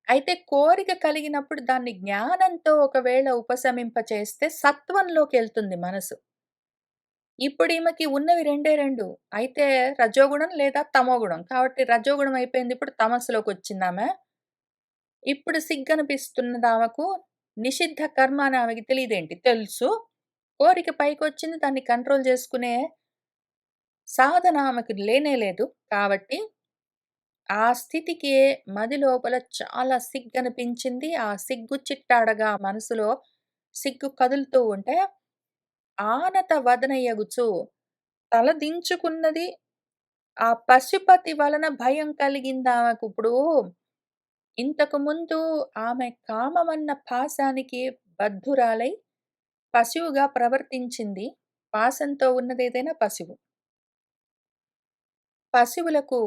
అయితే కోరిక కలిగినప్పుడు దాన్ని జ్ఞానంతో ఒకవేళ ఉపశమింపచేస్తే సత్వంలోకెళ్తుంది మనసు. ఇప్పుడు ఈమెకి ఉన్నవి రెండే 2. అయితే రజోగుణం లేదా తమోగుణం. కాబట్టి రజోగుణం అయిపోయింది. ఇప్పుడు తమస్సులోకొచ్చిందామె. ఇప్పుడు సిగ్గనిపిస్తున్నదామెకు. నిషిద్ధ కర్మ అని ఆమెకి తెలీదేంటి? తెలుసు. కోరిక పైకొచ్చింది. దాన్ని కంట్రోల్ చేసుకునే సాధన ఆమెకు లేనే లేదు. కాబట్టి ఆ స్థితికి మది లోపల చాలా సిగ్గనిపించింది. ఆ సిగ్గు చిట్టాడగా మనసులో సిగ్గు కదులుతూ ఉంటే, ఆనత వదనయగుచు తల దించుకున్నది. ఆ పశుపతి వలన భయం కలిగిందామెకు. ఇప్పుడు ఇంతకుముందు ఆమె కామమన్న పాశానికి బద్ధురాలై పశువుగా ప్రవర్తించింది. పాశంతో ఉన్నదేదైనా పశువు. పశువులకు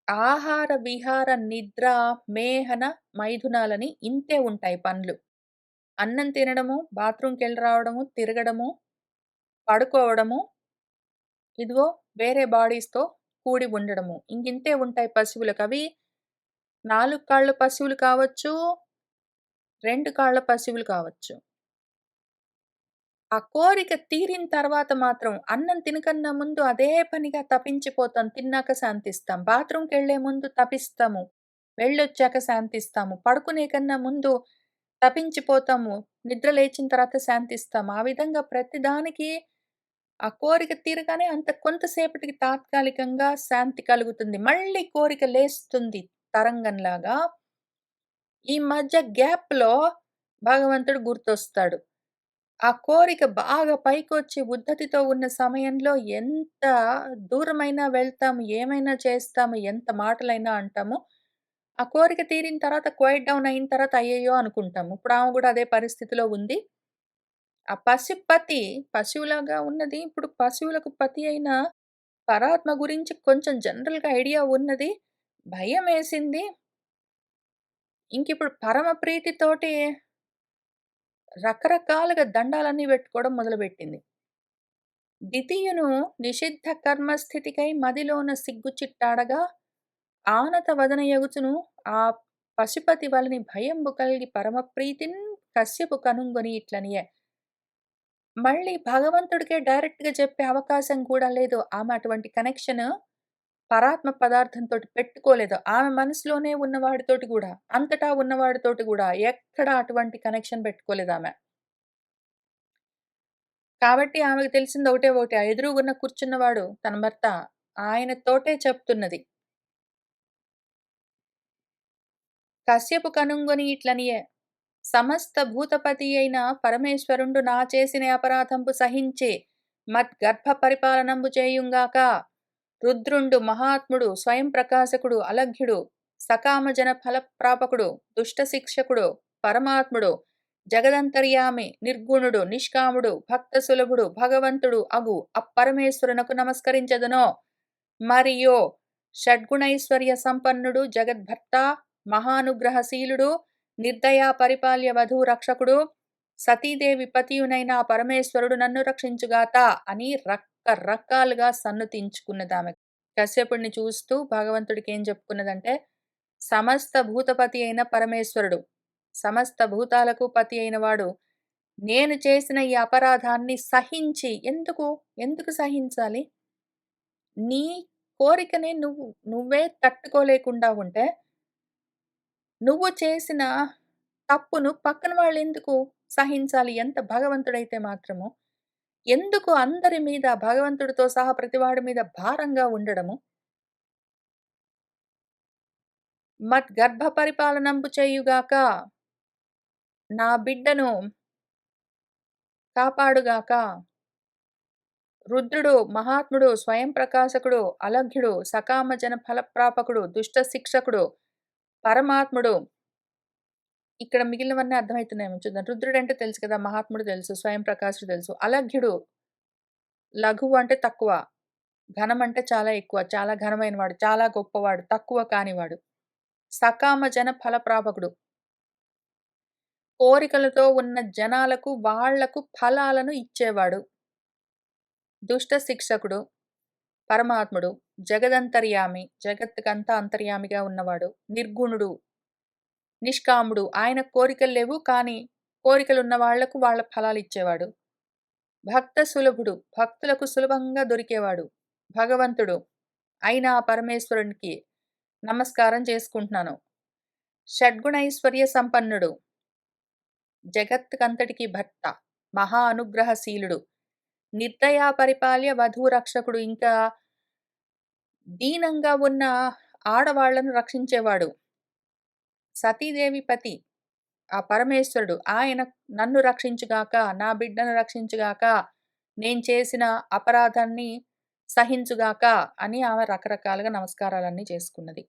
ఆహార, విహార, నిద్ర, మేహన, మైథునాలని ఇంతే ఉంటాయి పనులు. అన్నం తినడము, బాత్రూమ్‌కెళ్ళి రావడము, తిరగడము, పడుకోవడము, ఇదిగో వేరే బాడీస్‌తో కూడి ఉండడము. ఇంకింతే ఉంటాయి పశువులకు. అవి 4 కాళ్ళ పశువులు కావచ్చు, 2 కాళ్ళ పశువులు కావచ్చు. ఆ కోరిక తీరిన తర్వాత మాత్రం అన్నం తినకన్నా ముందు అదే పనిగా తపించిపోతాం. తిన్నాక శాంతిస్తాం. బాత్రూమ్‌కెళ్ళే ముందు తపిస్తాము. వెళ్ళొచ్చాక శాంతిస్తాము. పడుకునే కన్నా ముందు తపించిపోతాము. నిద్ర లేచిన తర్వాత శాంతిస్తాము. ఆ విధంగా ప్రతిదానికి ఆ కోరిక తీరగానే అంత కొంతసేపటికి తాత్కాలికంగా శాంతి కలుగుతుంది. మళ్ళీ కోరిక లేస్తుంది తరంగంలాగా. ఈ మధ్య గ్యాప్‌లో భగవంతుడు గుర్తొస్తాడు. ఆ కోరిక బాగా పైకొచ్చి ఉద్ధతితో ఉన్న సమయంలో ఎంత దూరమైనా వెళ్తాము, ఏమైనా చేస్తాము, ఎంత మాటలైనా అంటాము. ఆ కోరిక తీరిన తర్వాత క్వైట్ డౌన్ అయిన తర్వాత అయ్యయ్యో! అనుకుంటాము. ఇప్పుడు ఆమె గూడా అదే పరిస్థితిలో ఉంది. ఆ పశుపతి పశువులాగా ఉన్నది. ఇప్పుడు పశువులకు పతి అయిన పరమాత్మ గురించి కొంచెం జనరల్‌గా ఐడియా ఉన్నది. భయమేసింది. ఇంకిప్పుడు పరమ ప్రీతితోటి రకరకాలుగా దండాలన్నీ పెట్టుకోవడం మొదలుపెట్టింది. ద్వితీయను నిషిద్ధ కర్మస్థితికై మదిలోన సిగ్గు చిట్టాడగా ఆనత వదనయగుచును ఆ పశుపతి వలని భయంబు కలిగి పరమప్రీతిన్ కశ్యపు కనుంగొని ఇట్లనియే. మళ్ళీ భగవంతుడికే డైరెక్ట్‌గా చెప్పే అవకాశం కూడా లేదు. ఆమె అటువంటి కనెక్షన్ పరాత్మ పదార్థంతోటి పెట్టుకోలేదు. ఆమె మనసులోనే ఉన్నవాడితోటి గూడా, అంతటా ఉన్నవాడితోటి గూడా ఎక్కడ అటువంటి కనెక్షన్ పెట్టుకోలేదామె. కాబట్టి ఆమెకు తెలిసింది ఒకటే ఒకటి. ఆ ఎదురుగున్న కూర్చున్నవాడు తన భర్త. ఆయనతోటే చెప్తున్నది. కశ్యపు కనుంగొని ఇట్లనియె. సమస్త భూతపతి అయిన పరమేశ్వరుండు నా చేసిన అపరాధంబు సహించి మద్గర్భ పరిపాలనంబు చేయుంగాక. రుద్రుండు మహాత్ముడు స్వయం ప్రకాశకుడు అలఘ్యుడు సకామజన ఫలప్రాపకుడు దుష్ట శిక్షకుడు పరమాత్ముడు జగదంతర్యామి నిర్గుణుడు నిష్కాముడు భక్త సులభుడు భగవంతుడు అగు అప్పరమేశ్వరునకు నమస్కరించదునో. మరియు షడ్గుణైశ్వర్య సంపన్నుడు జగద్భర్త మహానుగ్రహశీలుడు నిర్దయా పరిపాల్య వధూ రక్షకుడు సతీదేవి పతియునైన ఆ పరమేశ్వరుడు నన్ను రక్షించుగాత అని రకరకాలుగా సన్నుతించుకున్నదామె. కశ్యపుడిని చూస్తూ భగవంతుడికి ఏం చెప్పుకున్నదంటే, సమస్త భూతపతి అయిన పరమేశ్వరుడు, సమస్త భూతాలకు పతి అయిన వాడు, నేను చేసిన ఈ అపరాధాన్ని సహించి ఎందుకు సహించాలి? నీ కోరికని నువ్వే తట్టుకోలేకుండా ఉంటే, నువ్వు చేసిన తప్పును పక్కన వాళ్ళెందుకు సహించాలి? ఎంత భగవంతుడైతే మాత్రము. ఎందుకు అందరి మీద భగవంతుడితో సహా ప్రతివాడి మీద భారంగా ఉండడము? మద్గర్భ పరిపాలనంబు చేయుగాక. నా బిడ్డను కాపాడుగాక. రుద్రుడు, మహాత్ముడు, స్వయం ప్రకాశకుడు, అలఘ్యుడు, సకామజన ఫలప్రాపకుడు, దుష్ట శిక్షకుడు, పరమాత్ముడు. ఇక్కడ మిగిలినవన్నీ అర్థమవుతున్నాయేమో చూద్దాం. రుద్రుడంటే తెలుసు కదా! మహాత్ముడు తెలుసు. స్వయం ప్రకాశుడు తెలుసు. అలఘ్యుడు లఘువు అంటే తక్కువ. ఘనం అంటే చాలా ఎక్కువ. చాలా ఘనమైన వాడు. చాలా గొప్పవాడు. తక్కువ కానివాడు. సకామ జన ఫలప్రాపకుడు. కోరికలతో ఉన్న జనాలకు వాళ్లకు ఫలాలను ఇచ్చేవాడు. దుష్ట శిక్షకుడు. పరమాత్ముడు. జగదంతర్యామి. జగత్తుకంతా అంతర్యామిగా ఉన్నవాడు. నిర్గుణుడు. నిష్కాముడు. ఆయనకు కోరికలు లేవు. కానీ కోరికలున్న వాళ్లకు వాళ్ళ ఫలాలిచ్చేవాడు. భక్త సులభుడు. భక్తులకు సులభంగా దొరికేవాడు. భగవంతుడు. అయినా పరమేశ్వరునికి నమస్కారం చేసుకుంటున్నాను. షడ్గుణైశ్వర్య సంపన్నుడు. జగత్తుకంతటికి భర్త. మహా అనుగ్రహశీలుడు. నిర్దయా పరిపాల్య వధూ రక్షకుడు. ఇంకా దీనంగా ఉన్న ఆడవాళ్లను రక్షించేవాడు. సతీదేవి పతి. ఆ పరమేశ్వరుడు. ఆయన నన్ను రక్షించుగాక, నా బిడ్డను రక్షించుగాక, నేను చేసిన అపరాధాన్ని సహించుగాక అని ఆమె రకరకాలుగా నమస్కారాలన్నీ చేసుకున్నది.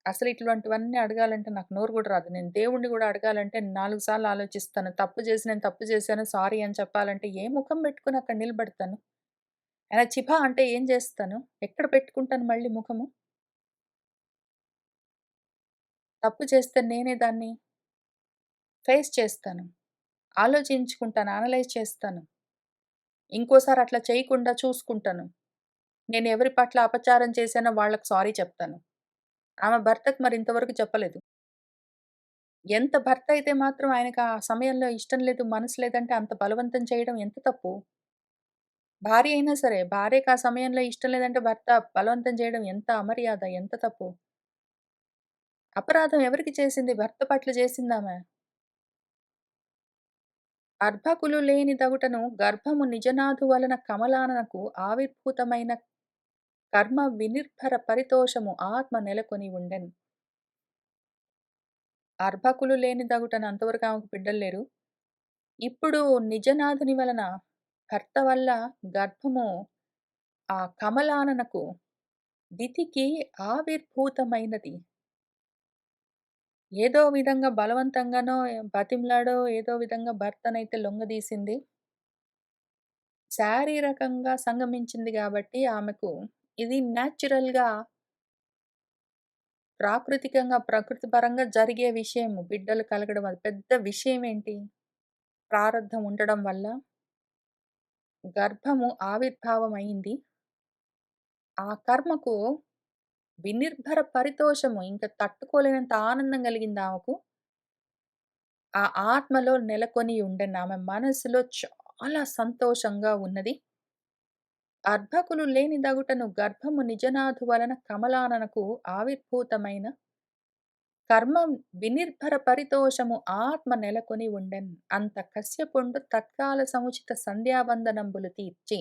అసలు ఇటువంటివన్నీ అడగాలంటే నాకు నోరు గూడా రాదు. నేను దేవుడిని గూడా అడగాలంటే 4 సార్లు ఆలోచిస్తాను. తప్పు చేశాను సారీ అని చెప్పాలంటే ఏ ముఖం పెట్టుకొని అక్కడ నిలబడతాను? ఆయన చిభ అంటే ఏం జేస్తాను? ఎక్కడ పెట్టుకుంటాను మళ్ళీ ముఖము? తప్పు చేస్తే నేనే దాన్ని ఫేస్ చేస్తాను. ఆలోచించుకుంటాను. అనలైజ్ చేస్తాను. ఇంకోసారి అట్లా చేయకుండా చూసుకుంటాను. నేను ఎవరి పట్ల అపచారం చేశానో వాళ్ళకి సారీ చెప్తాను. ఆమె భర్తకు మరి ఇంతవరకు చెప్పలేదు. ఎంత భర్త అయితే మాత్రం ఆయనకు ఆ సమయంలో ఇష్టం లేదు, మనసు లేదంటే అంత బలవంతం చేయడం ఎంత తప్పు? భార్య అయినా సరే, భార్యకు ఆ సమయంలో ఇష్టం లేదంటే భర్త బలవంతం చేయడం ఎంత అమర్యాద, ఎంత తప్పు? అపరాధం ఎవరికి చేసింది? భర్త పట్ల చేసిందామె. అర్భకులు లేని దగుటను గర్భము నిజనాథు వలన కమలాననకు ఆవిర్భూతమైన కర్మ వినిర్భర పరితోషము ఆత్మ నెలకొని ఉండెన్. అర్భకులు లేని దగుటన అంతవరకు ఆమెకు బిడ్డలు లేరు. ఇప్పుడు నిజనాథుని వలన భర్త వల్ల గర్భము ఆ కమలాననకు దితికి ఆవిర్భూతమైనది. ఏదో విధంగా బలవంతంగానో, బతిమిలాడో ఏదో విధంగా భర్తనైతే లొంగదీసింది. శారీరకంగా సంగమించింది గాబట్టి ఆమెకు ఇది న్యాచురల్‌గా, ప్రాకృతికంగా, ప్రకృతి పరంగా జరిగే విషయము. బిడ్డలు కలగడం అది పెద్ద విషయమేంటి? ప్రారబ్ధం ఉండడం వల్ల గర్భము ఆవిర్భావమయింది. ఆ కర్మకు వినిర్భర పరితోషము ఇంక తట్టుకోలేనంత ఆనందం కలిగిందామెకు. ఆ ఆత్మలో నెలకొని ఉండెను. ఆమె మనసులో చాలా సంతోషంగా ఉన్నది. అర్భకులు లేని దగుటను గర్భము నిజనాథు వలన కమలాననకు ఆవిర్భూతమైన కర్మం వినిర్భర పరితోషము ఆత్మ నెలకొని ఉండెన్. అంత కశ్యపుండు తత్కాల సముచిత సంధ్యావందనంబులు తీర్చి.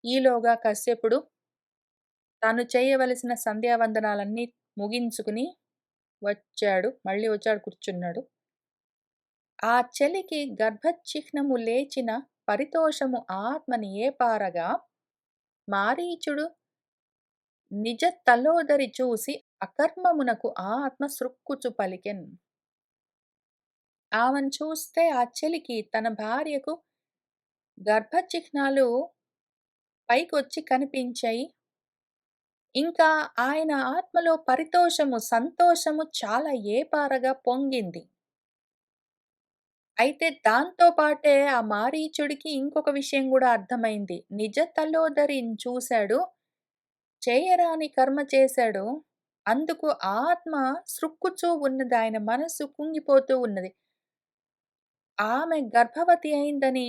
ఈలోగా కశ్యపుడు తాను చేయవలసిన సంధ్యావందనాలన్నీ ముగించుకుని వచ్చాడు. మళ్ళీ వచ్చాడు కూర్చున్నాడు. ఆ చలికి గర్భచిహ్నము లేచిన పరితోషము ఆత్మని ఏపారగా మారీచుడు నిజ తలోదరి చూసి అకర్మమునకు ఆత్మ సృక్కుచు పలికెన్. ఆమెను చూస్తే ఆ చెలికి తన భార్యకు గర్భచిహ్నాలు పైకొచ్చి కనిపించాయి. ఇంకా ఆయన ఆత్మలో పరితోషము, సంతోషము చాలా ఏపారగా పొంగింది. అయితే దాంతో పాటే ఆ మారీచుడికి ఇంకొక విషయం గూడా అర్థమైంది. నిజ తలోదరిని చూసాడు. చేయరాని కర్మ చేశాడు. అందుకు ఆత్మ సృక్కుచూ ఉన్నది. ఆయన మనస్సు కుంగిపోతూ ఉన్నది. ఆమె గర్భవతి అయిందని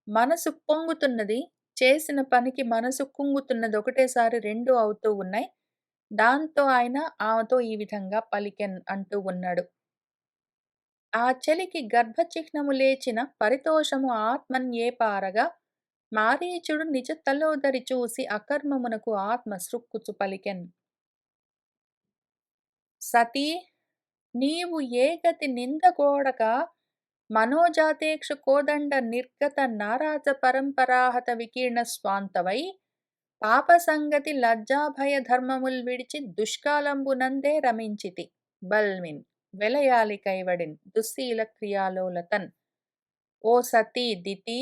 మనసు పొంగుతున్నది. చేసిన పనికి మనసు కుంగుతున్నది. ఒకటేసారి 2 అవుతూ ఉన్నాయి. దాంతో ఆయన ఆమెతో ఈ విధంగా పలికెన్ అంటూ ఉన్నాడు. ఆ చలికి గర్భచిహ్నము లేచిన పరితోషము ఆత్మన్యేపారగా మారీచుడు నిజ తలోదరి చూసి అకర్మమునకు ఆత్మ సృక్కుచు పలికెన్. సతీ నీవు ఏ గతి నిందగోడక మనోజాతేక్షు కోదండ నిర్గత నారాజ పరంపరాహత వికీర్ణ స్వాంతవై పాప సంగతి లజ్జాభయ ధర్మముల్ విడిచి దుష్కాలంబునందే రమించితి బల్మిన్ వెలయాలి కైవడిన్ దుశ్శీల క్రియాలోలతన్. ఓ సతీ దితి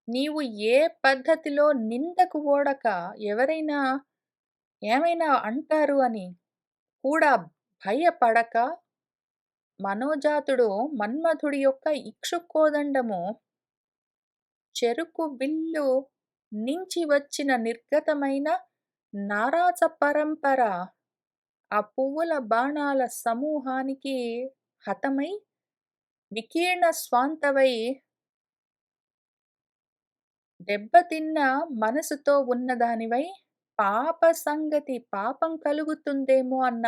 నీవు ఏ పద్ధతిలో నిందకు ఓడక ఎవరైనా ఏమైనా అంటారు అని కూడా భయపడక మనోజాతుడు మన్మధుడి యొక్క ఇక్షుకోదండము చెరుకు విల్లు నుంచి వచ్చిన నిర్గతమైన నారాస పరంపర ఆ పువ్వుల బాణాల సమూహానికి హతమై వికీర్ణ స్వాంతవై దెబ్బతిన్న మనసుతో ఉన్నదానివై పాప సంగతి పాపం కలుగుతుందేమో అన్న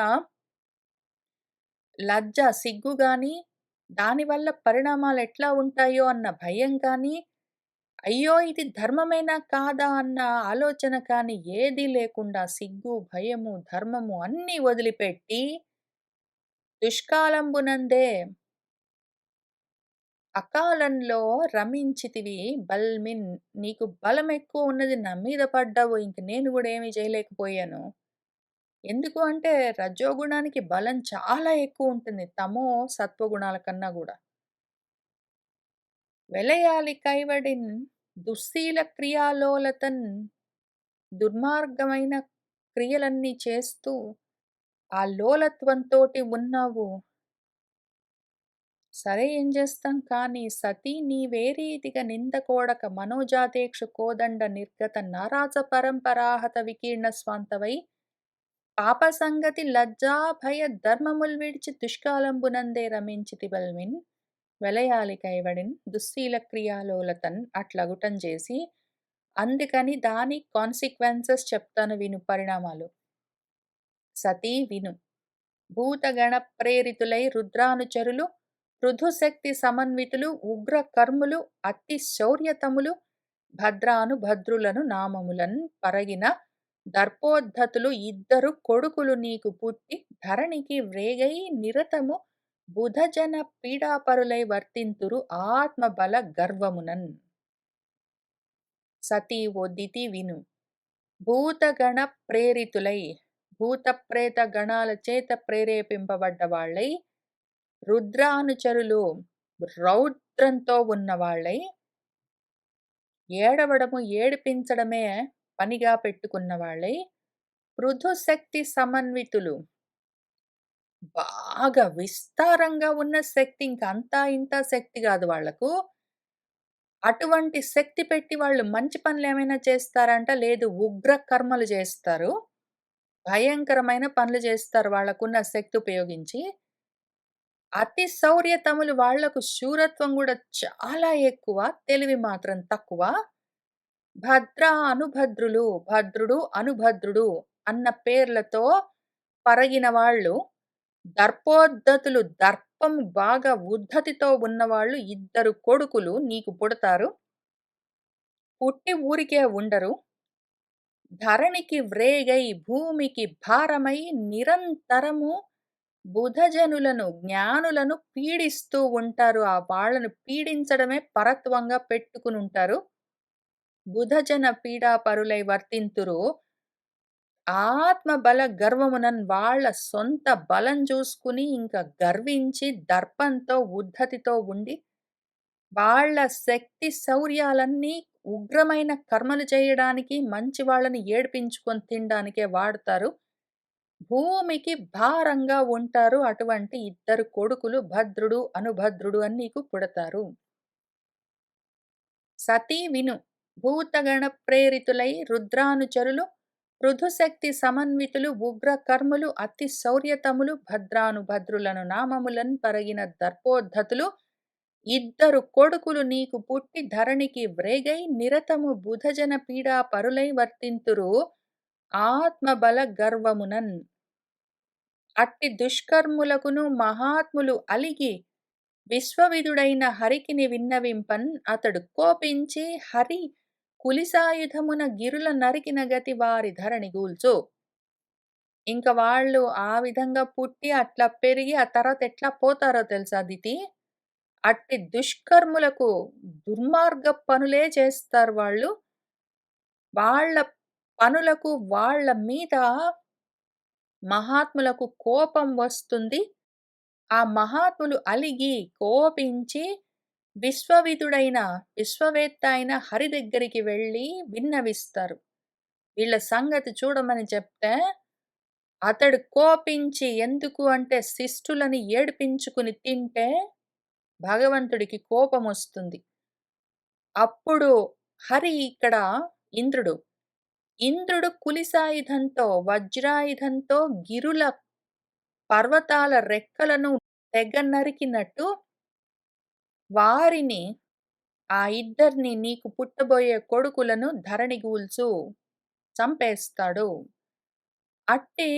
లజ్జ సిగ్గు గాని దానివల్ల పరిణామాలు ఎట్లా ఉంటాయో అన్న భయం కానీ అయ్యో ఇది ధర్మమేనా కాదా అన్న ఆలోచన కానీ ఏదీ లేకుండా సిగ్గు భయము ధర్మము అన్నీ వదిలిపెట్టి దుష్కాలంబునందే అకాలంలో రమించితివి బల్మిన్ నీకు బలం ఎక్కువ ఉన్నది నా మీద పడ్డావు ఇంక నేను కూడా ఏమీ చేయలేకపోయాను. ఎందుకు అంటే రజోగుణానికి బలం చాలా ఎక్కువ ఉంటుంది. తమో సత్వగుణాల కన్నా గూడా. వెలయాలి కైవడిన్ దుశ్శీల క్రియాలోలతన్ దుర్మార్గమైన క్రియలన్నీ చేస్తూ ఆ లోలత్వంతోటి ఉన్నావు. సరే ఏం జేస్తాం కానీ సతీ నీవేరీతిగా నిందకోడక మనోజాతేక్షు కోదండ నిర్గత నారాజ పరంపరాహత వికీర్ణ స్వాంతవై పాపసంగతి లజ్జా భయ ధర్మముల్ విడిచి దుష్కాలంబునందే రమించితివల్మిన్ వెలయాలి కైవడిన్ దుశ్శీల క్రియాలోలతన్ అట్లగుటం చేసి అందుకని దాని కాన్సిక్వెన్సెస్ చెప్తాను విను పరిణామాలు. సతీ విను. భూతగణ ప్రేరితులై రుద్రానుచరులు పృథుశక్తి సమన్వితులు ఉగ్ర కర్ములు అతి శౌర్యతములు భద్రానుభద్రులను నామములన్ పరగిన దర్పోద్ధతులు ఇద్దరు కొడుకులు నీకు పుట్టి ధరణికి వ్రేగై నిరతము బుధజన పీడాపరులై వర్తింతురు ఆత్మబల గర్వమునన్. సతీ ఓ దితి విను. భూతగణ ప్రేరితులై భూత ప్రేత గణాల చేత ప్రేరేపింపబడ్డ వాళ్ళై రుద్రానుచరులు రౌద్రంతో ఉన్నవాళ్ళై ఏడవడము ఏడిపించడమే పనిగా పెట్టుకున్న వాళ్ళై పృథుశక్తి సమన్వితులు బాగా విస్తారంగా ఉన్న శక్తి ఇంకంతా ఇంత శక్తి కాదు వాళ్లకు. అటువంటి శక్తి పెట్టి వాళ్ళు మంచి పనులు ఏమైనా చేస్తారంట? లేదు, ఉగ్ర కర్మలు చేస్తారు. భయంకరమైన పనులు చేస్తారు వాళ్ళకున్న శక్తి ఉపయోగించి. అతి శౌర్యతములు వాళ్లకు శూరత్వం కూడా చాలా ఎక్కువ, తెలివి మాత్రం తక్కువ. భద్ర అనుభద్రులు, భద్రుడు అనుభద్రుడు అన్న పేర్లతో పరగిన వాళ్ళు, దర్పోద్ధతులు దర్పం బాగా ఉద్ధతితో ఉన్నవాళ్ళు ఇద్దరు కొడుకులు నీకు పుడతారు. పుట్టి ఊరికే ఉండరు. ధరణికి వ్రేగై భూమికి భారమై నిరంతరము బుధజనులను జ్ఞానులను పీడిస్తూ ఉంటారు. ఆ వాళ్ళను పీడించడమే పరత్వంగా పెట్టుకుని ఉంటారు. బుధజన పీడాపరులై వర్తింతురు. ఆత్మబల గర్వమునన్ వాళ్ళ సొంత బలం చూసుకుని ఇంకా గర్వించి దర్పంతో ఉద్ధతితో ఉండి వాళ్ళ శక్తి శౌర్యాలన్నీ ఉగ్రమైన కర్మలు చేయడానికి, మంచి వాళ్ళని ఏడిపించుకొని తినడానికే వాడతారు. భూమికి భారంగా ఉంటారు. అటువంటి ఇద్దరు కొడుకులు భద్రుడు అనుభద్రుడు అని నీకు పుడతారు. సతీ విను. భూతగణ ప్రేరితులై రుద్రానుచరులు పృథుశక్తి సమన్వితులు ఉగ్ర కర్ములు అతి శౌర్యతములు భద్రానుభద్రులను నామములన్ పరగిన దర్పోద్ధతులు ఇద్దరు కొడుకులు నీకు పుట్టి ధరణికి వ్రేగై నిరతము బుధజన పీడా పరులై వర్తింతురు ఆత్మబల గర్వమునన్. అట్టి దుష్కర్ములకును మహాత్ములు అలిగి విశ్వవిధుడైన హరికిని విన్నవింపన్ అతడు కోపించి హరి కులిసాయుధమున గిరుల నరికిన గతి వారి ధరణి గూల్చు. ఇంక వాళ్ళు ఆ విధంగా పుట్టి అట్లా పెరిగి ఆ తర్వాత ఎట్లా పోతారో తెలుసా దితి? అట్టి దుష్కర్ములకు దుర్మార్గ పనులే చేస్తారు వాళ్ళు. వాళ్ళ పనులకు వాళ్ళ మీద మహాత్ములకు కోపం వస్తుంది. ఆ మహాత్ములు అలిగి కోపించి విశ్వవిధుడైన విశ్వవేత్త అయిన హరి దగ్గరికి వెళ్ళి విన్నవిస్తారు. వీళ్ళ సంగతి చూడమని చెప్తే అతడు కోపించి, ఎందుకు అంటే శిష్టులని ఏడిపించుకుని తింటే భగవంతుడికి కోపం వస్తుంది. అప్పుడు హరి ఇక్కడ ఇంద్రుడు. ఇంద్రుడు కులిసాయుధంతో వజ్రాయుధంతో గిరుల పర్వతాల రెక్కలను తెగ నరికినట్టు వారిని, ఆ ఇద్దరిని నీకు పుట్టబోయే కొడుకులను ధరణిగూల్చు చంపేస్తాడు. అట్టి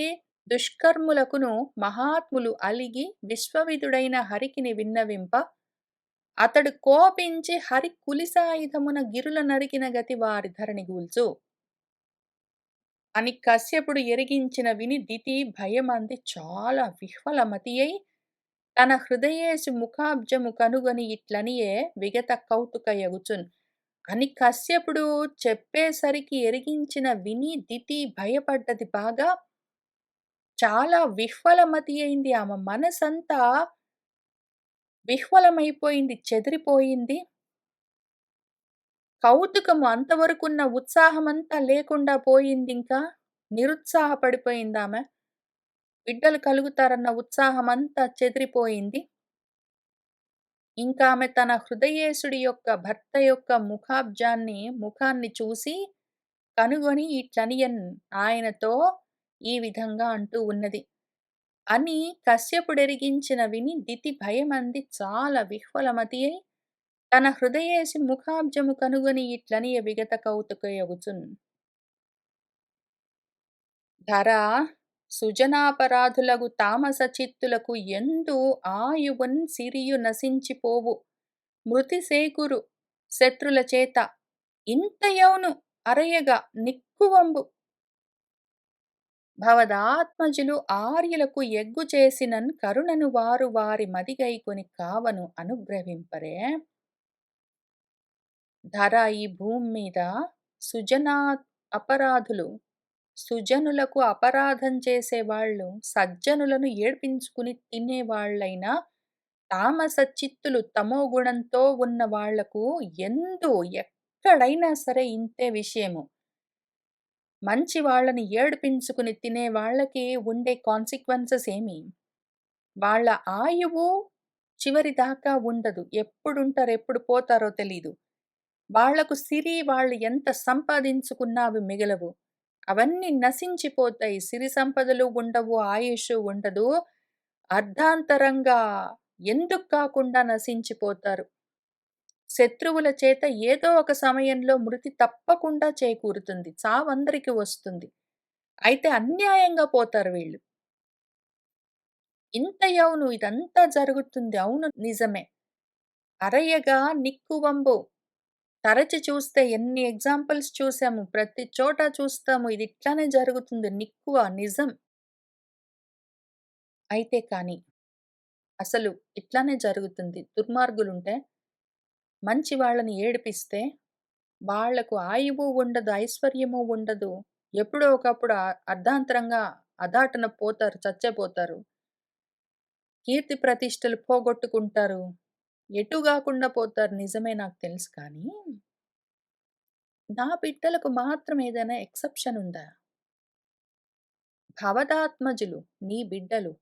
దుష్కర్ములకును మహాత్ములు అలిగి విశ్వవిధుడైన హరికిని విన్నవింప అతడు కోపించి హరి కులిసాయుధమున గిరుల నరికిన గతి వారి ధరణిగూల్చు అని కశ్యపుడు ఎరిగించిన విని దితి భయమంది చాలా విహ్వలమతి అయి తన హృదయేసి ముఖాబ్జము కనుగొని ఇట్లనియే విగత కౌతుకయగుచున్ అని కశ్యపుడు చెప్పేసరికి ఎరిగించిన విని దితి భయపడ్డది బాగా. చాలా విహ్వలమతి అయింది. ఆమె మనసంతా విహ్వలమైపోయింది, చెదిరిపోయింది. కౌతుకము అంతవరకున్న ఉత్సాహమంతా లేకుండా పోయిందింకా. నిరుత్సాహపడిపోయిందామె. బిడ్డలు కలుగుతారన్న ఉత్సాహమంతా చెదిరిపోయింది. ఇంకామె తన హృదయేశుడి యొక్క భర్త యొక్క ముఖాన్ని చూసి కనుగొని ఇట్లనియన్ ఆయనతో ఈ విధంగా అంటూ ఉన్నది. అని కశ్యపుడెరిగించిన విని దితి భయమంది చాలా విహ్వలమతి అయి తన హృదయేసి ముఖాబ్జము కనుగొని ఇట్లనియ విగత కౌతుకయగుచున్. ధరా సుజనాపరాధులగు తామస చిత్తులకు ఎందు ఆయువున్ సిరియు నశించిపోవు మృతిసేకురు శత్రుల చేత ఇంతయౌను అరయగా నిక్కువంబు భవదాత్మజులు ఆర్యులకు ఎగ్గు చేసినన్ కరుణను వారు వారి మదిగైకొని కావను అనుగ్రహింపరే. ధర ఈ భూమి మీద అపరాధులు సుజనులకు అపరాధం చేసేవాళ్ళు సజ్జనులను ఏడ్పించుకుని తినేవాళ్ళైనా తామస చిత్తులు తమో గుణంతో ఉన్న వాళ్లకు ఎక్కడైనా సరే ఇంతే విషయము. మంచి వాళ్ళని ఏడిపించుకుని తినే వాళ్ళకి ఉండే కాన్సిక్వెన్సెస్ ఏమి? వాళ్ళ ఆయువు చివరి దాకా ఉండదు. ఎప్పుడుంటారో ఎప్పుడు పోతారో తెలీదు. వాళ్లకు సిరి వాళ్ళు ఎంత సంపాదించుకున్నా అవి మిగలవు. అవన్నీ నశించిపోతాయి. సిరి సంపదలు ఉండవు, ఆయుష్ ఉండదు. అర్ధాంతరంగా ఎందుకు కాకుండా నశించిపోతారు. శత్రువుల చేత ఏదో ఒక సమయంలో మృతి తప్పకుండా చేకూరుతుంది. చావందరికి వస్తుంది. అయితే అన్యాయంగా పోతారు వీళ్ళు. ఇంతయౌను ఇదంతా జరుగుతుంది. అవును నిజమే. అరయ్యగా నిక్కువంబు. తరచి చూస్తే ఎన్ని ఎగ్జాంపుల్స్ చూసాము. ప్రతి చోట చూస్తాము. ఇది ఇట్లానే జరుగుతుంది. నిక్కువ నిజం. అయితే కానీ అసలు ఇట్లానే జరుగుతుంది. దుర్మార్గులుంటే మంచి వాళ్ళని ఏడిపిస్తే వాళ్లకు ఆయువు ఉండదు, ఐశ్వర్యము ఉండదు. ఎప్పుడో ఒకప్పుడు అర్ధాంతరంగా అదాటన పోతారు, చచ్చిపోతారు. కీర్తి ప్రతిష్టలు పోగొట్టుకుంటారు. ఎటు గాకుండా పోతారు. నిజమే, నాకు తెలుసు. కానీ నా బిడ్డలకు మాత్రం ఏదైనా ఎక్సెప్షన్ ఉందా? భవదాత్మజులు నీ బిడ్డలు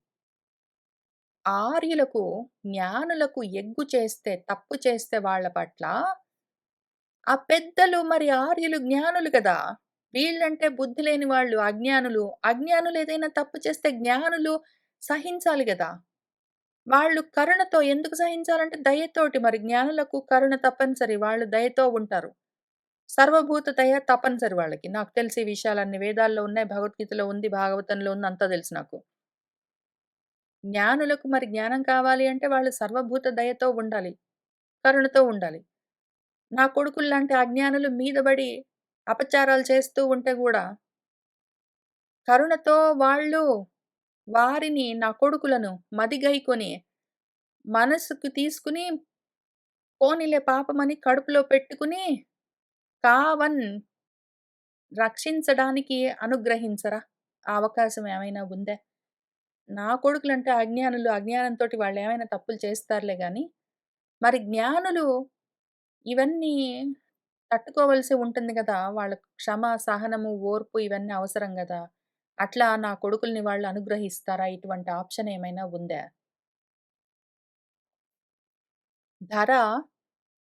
ఆర్యులకు జ్ఞానులకు ఎగ్గు చేస్తే, తప్పు చేస్తే వాళ్ళ పట్ల ఆ పెద్దలు మరి ఆర్యులు జ్ఞానులు కదా! వీళ్ళంటే బుద్ధి లేని వాళ్ళు అజ్ఞానులు. అజ్ఞానులు ఏదైనా తప్పు చేస్తే జ్ఞానులు సహించాలి గదా! వాళ్ళు కరుణతో ఎందుకు సహించాలంటే దయతోటి. మరి జ్ఞానులకు కరుణ తప్పనిసరి. వాళ్ళు దయతో ఉంటారు. సర్వభూత దయ తప్పనిసరి వాళ్ళకి. నాకు తెలిసి ఈ విషయాలన్నీ వేదాల్లో ఉన్నాయి, భగవద్గీతలో ఉంది, భాగవతంలో ఉంది, అంతా తెలుసు నాకు. జ్ఞానులకు మరి జ్ఞానం కావాలి అంటే వాళ్ళు సర్వభూత దయతో ఉండాలి. కరుణతో ఉండాలి. నా కొడుకుల్లాంటి అజ్ఞానులు మీద బడి అపచారాలు చేస్తూ ఉంటే గూడా కరుణతో వాళ్ళు వారిని, నా కొడుకులను మదిగైకొని మనసుకు తీసుకుని పోనీలే పాపమని కడుపులో పెట్టుకుని కావన్ రక్షించడానికి అనుగ్రహించరా? ఆ అవకాశం ఏమైనా ఉందా? నా కొడుకులంటే అజ్ఞానులు. అజ్ఞానంతోటి వాళ్ళేమైనా తప్పులు చేస్తారులే గాని, మరి జ్ఞానులు ఇవన్నీ తట్టుకోవలసి ఉంటుంది గదా! వాళ్ళకు క్షమ, సహనము, ఓర్పు ఇవన్నీ అవసరం గదా! అట్లా నా కొడుకుల్ని వాళ్ళు అనుగ్రహిస్తారా? ఇటువంటి ఆప్షన్ ఏమైనా ఉందా? ధర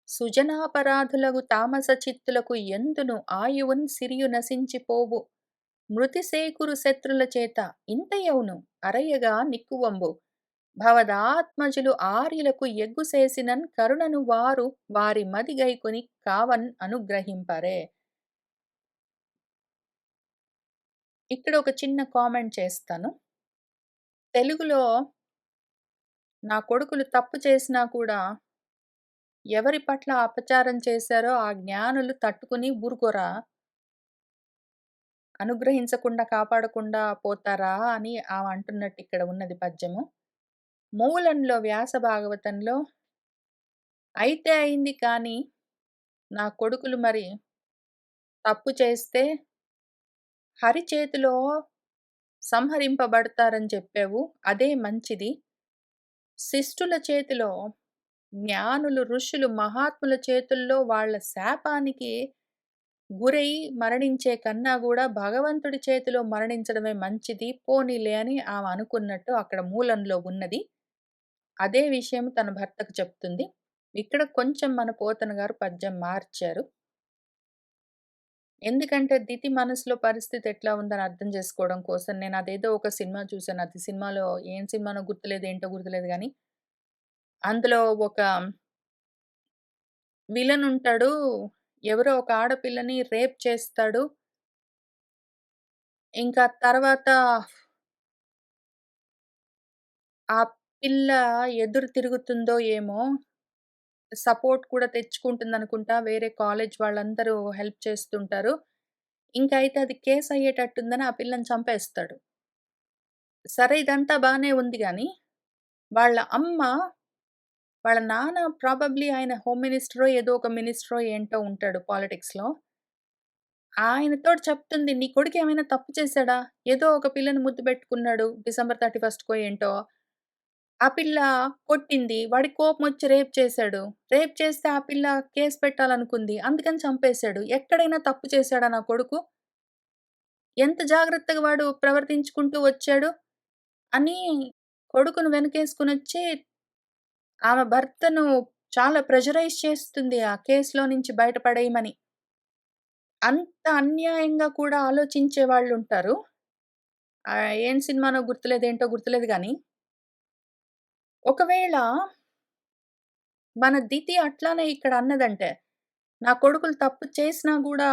సుజనాపరాధులగు తామస చిత్తులకు ఎందును ఆయువున్ సిరియు నశించిపోవు మృతిసేకురు శత్రుల చేత ఇంతయౌను అరయగా నిక్కువంబు భవదాత్మజులు ఆర్యులకు ఎగ్గుసేసినన్ కరుణను వారు వారి మదిగైకొని కావన్ అనుగ్రహింపరే. ఇక్కడ ఒక చిన్న కామెంట్ చేస్తాను. తెలుగులో నా కొడుకులు తప్పు చేసినా కూడా ఎవరి పట్ల అపచారం చేశారో ఆ జ్ఞానులు తట్టుకుని ఊరుకోరా? అనుగ్రహించకుండా, కాపాడకుండా పోతారా అని ఆమె అంటున్నట్టు ఇక్కడ ఉన్నది పద్యము. మూలంలో వ్యాస భాగవతంలో అయితే అయింది కానీ నా కొడుకులు మరి తప్పు చేస్తే హరి చేతిలో సంహరింపబడతారని చెప్పావు. అదే మంచిది. శిష్టుల చేతిలో జ్ఞానులు, ఋషులు, మహాత్ముల చేతుల్లో వాళ్ళ శాపానికి గురై మరణించే కన్నా గూడా భగవంతుడి చేతిలో మరణించడమే మంచిది. పోనీలే అని ఆమె అనుకున్నట్టు అక్కడ మూలంలో ఉన్నది. అదే విషయం తన భర్తకు చెప్తుంది. ఇక్కడ కొంచెం మన పోతన గారు పద్యం మార్చారు. ఎందుకంటే 'దితి' మనసులో పరిస్థితి ఎట్లా ఉందని అర్థం చేసుకోవడం కోసం నేనదేదో ఒక సినిమా చూసాను. అది సినిమాలో ఏం సినిమానో గుర్తులేదు, ఏంటో గుర్తులేదు గానీ, అందులో ఒక విలన్ ఉంటాడు. ఎవరో ఒక ఆడపిల్లని రేప్ చేస్తాడు. ఇంకా తర్వాత ఆ పిల్ల ఎదురు తిరుగుతుందో ఏమో! సపోర్ట్ కూడా తెచ్చుకుంటుందనుకుంటా. వేరే కాలేజ్ వాళ్ళందరూ హెల్ప్ చేస్తుంటారు. ఇంక అయితే అది కేస్ అయ్యేటట్టుందని ఆ పిల్లని చంపేస్తాడు. సరే ఇదంతా బానే ఉంది గానీ, వాళ్ళ అమ్మ, వాళ్ళ నాన్న ప్రాబబ్లీ ఆయన హోమ్ మినిస్టరో ఏదో ఒక మినిస్టరో ఏంటో ఉంటాడు పాలిటిక్స్‌లో. ఆయనతోటి చెప్తుంది, "నీ కొడుకేమైనా తప్పు చేశాడా? ఏదో ఒక పిల్లని ముద్దు పెట్టుకున్నాడు డిసెంబర్ 31కో ఏంటో. ఆ పిల్ల కొట్టింది. వాడికి కోపమొచ్చి రేప్ చేశాడు. రేప్ చేస్తే ఆ పిల్ల కేస్ పెట్టాలనుకుంది. అందుకని చంపేశాడు. ఎక్కడైనా తప్పు చేశాడా నా కొడుకు? ఎంత జాగ్రత్తగా వాడు ప్రవర్తించుకుంటూ వచ్చాడు" అని కొడుకును వెనకేసుకొనొచ్చి ఆమె భర్తను చాలా ప్రెషరైజ్ చేస్తుంది ఆ కేస్‌లో నుంచి బయటపడేయమని. అంత అన్యాయంగా కూడా ఆలోచించే వాళ్ళుంటారు. ఏం సినిమానో గుర్తులేదు, ఏంటో గుర్తులేదు గానీ, ఒకవేళ మన 'దితి' అట్లానే ఇక్కడ అన్నదంటే, నా కొడుకులు తప్పు చేసినా గూడా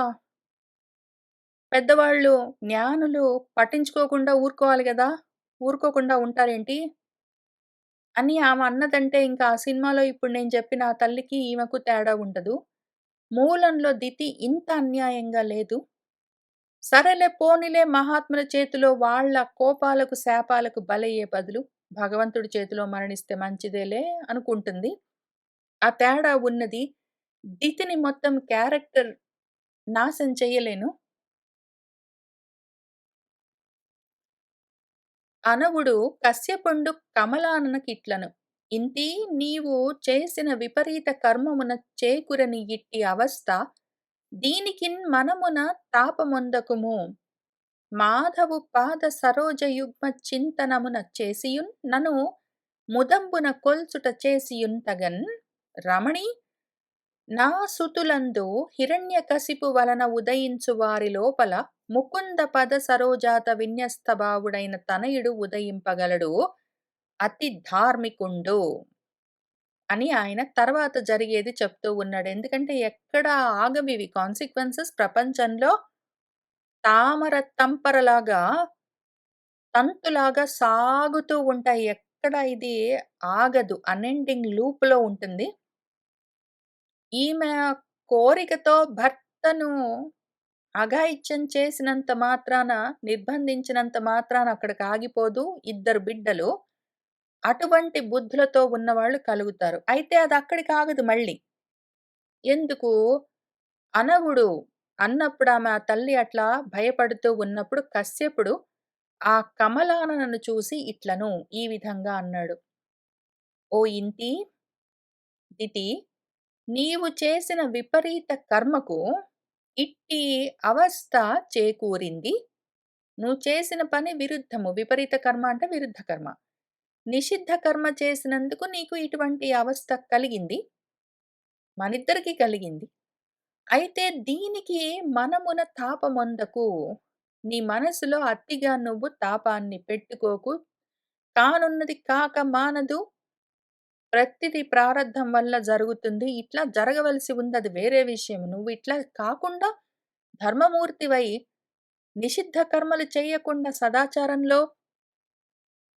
పెద్దవాళ్ళు, జ్ఞానులు పట్టించుకోకుండా ఊరుకోవాలి గదా! ఊరుకోకుండా ఉంటారేంటి? అని ఆమె అన్నదంటే ఇంకా ఆ సినిమాలో ఇప్పుడు నేను చెప్పిన ఆ తల్లికి, ఈమెకు తేడా ఉండదు. మూలంలో 'దితి' ఇంత అన్యాయంగా లేదు. సరేలే పోనీలే మహాత్ముల చేతిలో వాళ్ళ కోపాలకు, శాపాలకు బలయ్యే బదులు భగవంతుడి చేతిలో మరణిస్తే మంచిదేలే అనుకుంటుంది. ఆ తేడా ఉన్నది. 'దితి'ని మొత్తం క్యారెక్టర్ నాశనం చెయ్యలేను. అనవుడు కశ్యపుండు కమలాననకిట్లను ఇంతీ నీవు చేసిన విపరీత కర్మమున చేకురని ఇట్టి అవస్థ దీనికిన్ మనమున తాపమొందకుము. మాధవు పాద సరోజయుగ్మ చింతనమున చేసియున్ నను ముదంబున కొల్చుట చేసియున్ తగన్ రమణి నా సుతులందు హిరణ్యకశిపు వలన ఉదయించు వారి లోపల ముకుంద పద సరోజాత విన్యస్తభావుడైన తనయుడు ఉదయింపగలడు అతి ధార్మికుండు అని ఆయన తర్వాత జరిగేది చెప్తూ ఉన్నాడు. ఎందుకంటే ఎక్కడ ఆగవివి కాన్సిక్వెన్సెస్ ప్రపంచంలో తామర తంపరలాగా తంతులాగా సాగుతూ ఉంటాయి. ఎక్కడ ఇది ఆగదు. అన్‌ఎండింగ్ లూప్‌లో ఉంటుంది. ఈమె కోరికతో భర్తను అఘాయిత్యం చేసినంత మాత్రాన, నిర్బంధించినంత మాత్రాన అక్కడికి ఆగిపోదు. ఇద్దరు బిడ్డలు. అటువంటి బుద్ధులతో ఉన్నవాళ్ళు కలుగుతారు. అయితే అది అక్కడికి ఆగదు మళ్ళీ. ఎందుకు? అనవుడు అన్నప్పుడు ఆమె ఆ తల్లి అట్లా భయపడుతూ ఉన్నప్పుడు కశ్యపుడు ఆ కమలాననను చూసి ఇట్లను ఈ విధంగా అన్నాడు. "ఓ ఇంతీ దితి నీవు చేసిన విపరీత కర్మకు ఇట్టి అవస్థ చేకూరింది. నువ్వు చేసిన పని విరుద్ధము. విపరీత కర్మ అంటే విరుద్ధ కర్మ. నిషిద్ధ కర్మ చేసినందుకు నీకు ఇటువంటి అవస్థ కలిగింది. మనిద్దరికీ కలిగింది. అయితే దీనికి మనమున తాపమొందకు. నీ మనసులో అతిగా నువ్వు తాపాన్ని పెట్టుకోకు. కానున్నది కాక మానదు. ప్రతిది ప్రారబ్ధం వల్ల జరుగుతుంది. ఇట్లా జరగవలసి ఉంది అది వేరే విషయం. నువ్వు ఇట్లా కాకుండా ధర్మమూర్తివై నిషిద్ధ కర్మలు చెయ్యకుండా సదాచారంలో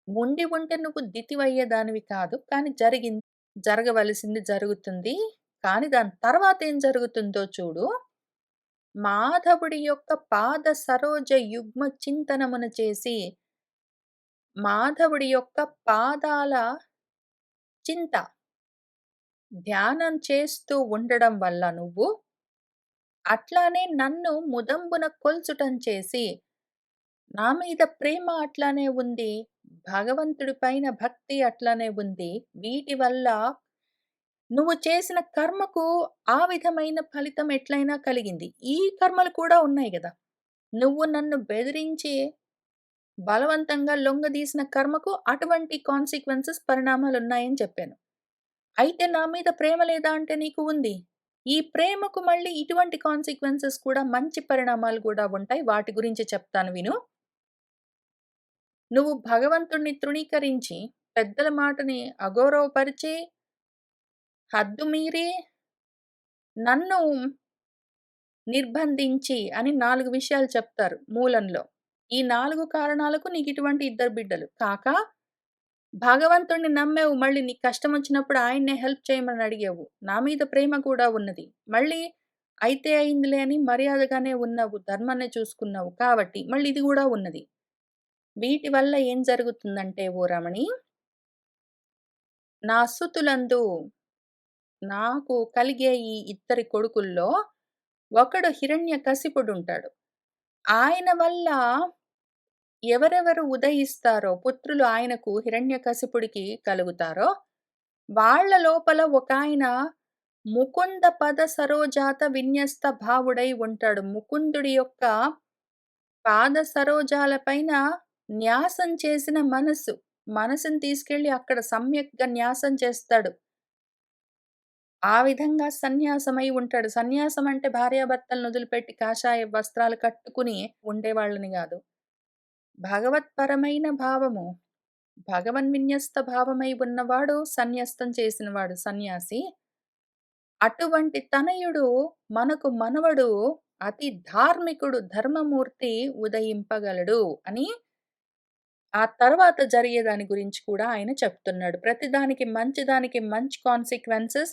ఉండి ఉంటే నువ్వు దితివయ్యేదానివి కాదు. కానీ జరిగింది. జరగవలసింది జరుగుతుంది. కానీ దాని తర్వాతేం జరుగుతుందో చూడు. మాధవుడి యొక్క పాద సరోజ యుగ్మ చింతనమున చేసి, మాధవుడి యొక్క పాదాల చింత, ధ్యానం చేస్తూ ఉండడం వల్ల నువ్వు, అట్లానే నన్ను ముదంబున కొల్చుటం చేసి, నా మీద ప్రేమ అట్లానే ఉంది. భగవంతుడి పైన భక్తి అట్లానే ఉంది. వీటి వల్ల నువ్వు చేసిన కర్మకు ఆ విధమైన ఫలితం ఎట్లైనా కలిగింది. ఈ కర్మలు కూడా ఉన్నాయి గదా! నువ్వు నన్ను బెదిరించి బలవంతంగా లొంగదీసిన కర్మకు అటువంటి కాన్సిక్వెన్సెస్ పరిణామాలున్నాయని చెప్పాను. అయితే నా మీద ప్రేమ లేదా అంటే నీకు ఉంది. ఈ ప్రేమకు మళ్ళీ ఇటువంటి కాన్సిక్వెన్సెస్ కూడా మంచి పరిణామాలు గూడా ఉంటాయి. వాటి గురించి చెప్తాను విను. నువ్వు భగవంతుడిని తృణీకరించి, పెద్దల మాటని అగౌరవపరిచి, హద్దు మీరి, నన్ను నిర్బంధించి అని 4 విషయాలు చెప్తారు మూలంలో. ఈ 4 కారణాలకు నీకిటువంటి ఇద్దరు బిడ్డలు. కాక భగవంతుడిని నమ్మావు. మళ్ళీ నీకు కష్టమొచ్చినప్పుడు ఆయన్నే హెల్ప్ చేయమని అడిగావు. నా మీద ప్రేమ కూడా ఉన్నది. మళ్ళీ అయితే అయిందిలే అని మర్యాదగానే ఉన్నావు. ధర్మాన్నే చూసుకున్నావు. కాబట్టి మళ్ళీ ఇది గూడా ఉన్నది. వీటి వల్ల ఏం జరుగుతుందంటే ఓ రమణి, నా సుతులందు నాకు కలిగే ఈ ఇద్దరి కొడుకుల్లో ఒకడు హిరణ్యకశిపుడుంటాడు. ఆయన వల్ల ఎవరెవరు ఉదయిస్తారో, పుత్రులు ఆయనకు హిరణ్యకశిపుడికి కలుగుతారో, వాళ్ళ లోపల ఒకాయన ముకుంద పద సరోజాత విన్యస్త భావుడై ఉంటాడు. ముకుందుడి యొక్క పాద సరోజాల పైన న్యాసం చేసిన మనస్సు. మనసుని తీసుకెళ్ళి అక్కడ సమ్యక్‌గా న్యాసం చేస్తాడు. ఆ విధంగా సన్యాసమై ఉంటాడు. సన్యాసం అంటే భార్యాభర్తలను వదిలిపెట్టి కాషాయ వస్త్రాలు కట్టుకుని ఉండేవాళ్ళని గాదు. భగవత్పరమైన భావము, భగవన్విన్యస్త భావమై ఉన్నవాడు సన్యస్తం చేసినవాడు సన్యాసి. అటువంటి తనయుడు మనకు మనవడు అతి ధార్మికుడు, ధర్మమూర్తి ఉదయింపగలడు అని ఆ తర్వాత జరిగే దాని గురించి కూడా ఆయన చెప్తున్నాడు. ప్రతిదానికి మంచిదానికి మంచి కాన్సిక్వెన్సెస్,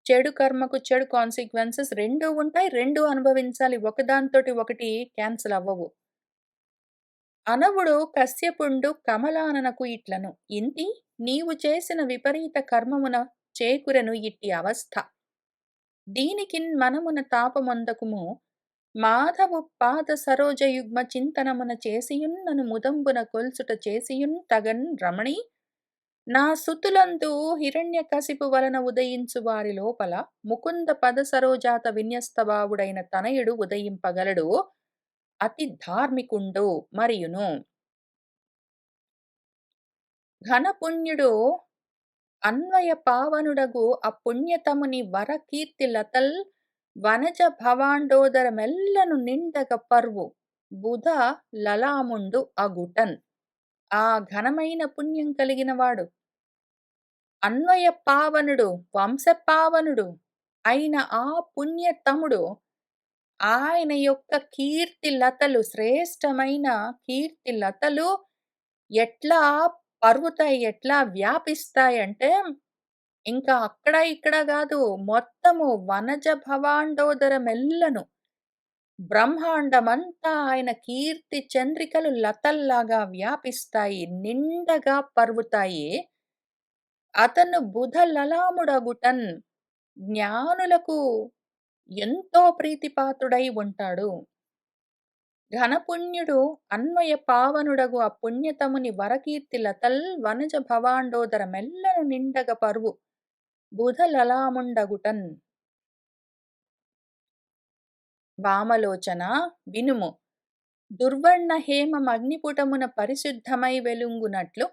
చెడు కర్మకు చెడు కాన్సిక్వెన్సెస్ 2 ఉంటాయి. 2 అనుభవించాలి. ఒకదానితోటి ఒకటి క్యాన్సెల్ అవ్వవు. అనవుడు కశ్యపుండు కమలాననకు ఇట్లను ఇంతి నీవు చేసిన విపరీత కర్మమున చేకురెను ఇట్టి అవస్థ. దీనికిన్ మనమున తాపమొందకుము మాధవు పాద సరోజయుగ్మ చింతనమున చేసియున్ నను ముదంబున కొల్సుట చేసియున్ తగన్ రమణి నా సుతులందు హిరణ్యకశిపు వలన ఉదయించు వారి లోపల ముకుంద పద సరోజాత విన్యస్తభావుడైన తనయుడు ఉదయింపగలడు అతి ధార్మికుండు మరియును ఘనపుణ్యుడు అన్వయ పావనుడగు అపుణ్యతముని వరకీర్తి లతల్ వనజ భవాండోదరమెల్లను నిండగ పర్వు బుధ లలాముండు అగుటన్. ఆ ఘనమైన పుణ్యం కలిగినవాడు అన్వయ పావనుడు వంశపావనుడు అయిన ఆ పుణ్యతముడు ఆయన యొక్క కీర్తి లతలు శ్రేష్టమైన కీర్తి లతలు ఎట్లా పరువుతాయి, ఎట్లా వ్యాపిస్తాయంటే ఇంకా అక్కడ ఇక్కడ గాదు. మొత్తము వనజ భవాండోదరమెల్లను బ్రహ్మాండమంతా ఆయన కీర్తి చంద్రికలు లతల్లాగా వ్యాపిస్తాయి. నిండగా పరువుతాయి. అతను బుధ లలాముడగుటన్ జ్ఞానులకు ఎంతో ప్రీతిపాత్రుడై ఉంటాడు. ఘనపుణ్యుడు అన్వయ పావనుడగు ఆ పుణ్యతముని వరకీర్తి లతల్ వనజ భవాండోదరమెల్లను నిండగ పరువు బుధ లలాముండగుటన్. వామలోచన వినుము దుర్వర్ణ హేమమగ్నిపుటమున పరిశుద్ధమై వెలుంగునట్లు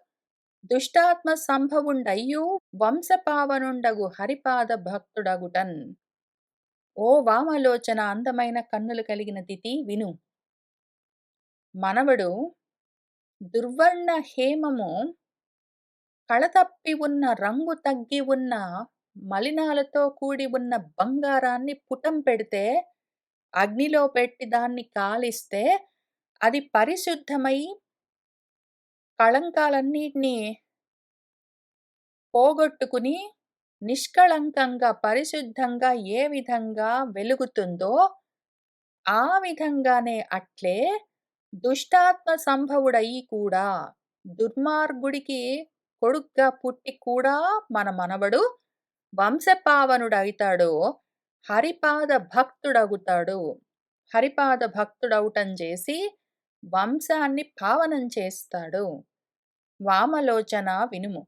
దుష్టాత్మ సంభవుండయ్యూ వంశపావనుండగు హరిపాద భక్తుడగుటన్. ఓ వామలోచన అందమైన కన్నులు కలిగిన తిథి విను. మనవడు దుర్వర్ణ హేమము కళతప్పి ఉన్న రంగు తగ్గి ఉన్న మలినాలతో కూడి ఉన్న బంగారాన్ని పుటం పెడితే అగ్నిలో పెట్టి దాన్ని కాలిస్తే అది పరిశుద్ధమై కళంకాలన్నిటినీ పోగొట్టుకుని నిష్కళంకంగా పరిశుద్ధంగా ఏ విధంగా వెలుగుతుందో ఆ విధంగానే అట్లే దుష్టాత్మ సంభవుడయి కూడా దుర్మార్గుడికి కొడుగ్గా పుట్టి కూడా మన మనవడు వంశపావనుడవుతాడు, హరిపాద భక్తుడవుతాడు. హరిపాద భక్తుడవటం చేసి వంశాన్ని పావనం చేస్తాడు. వామలోచన వినుము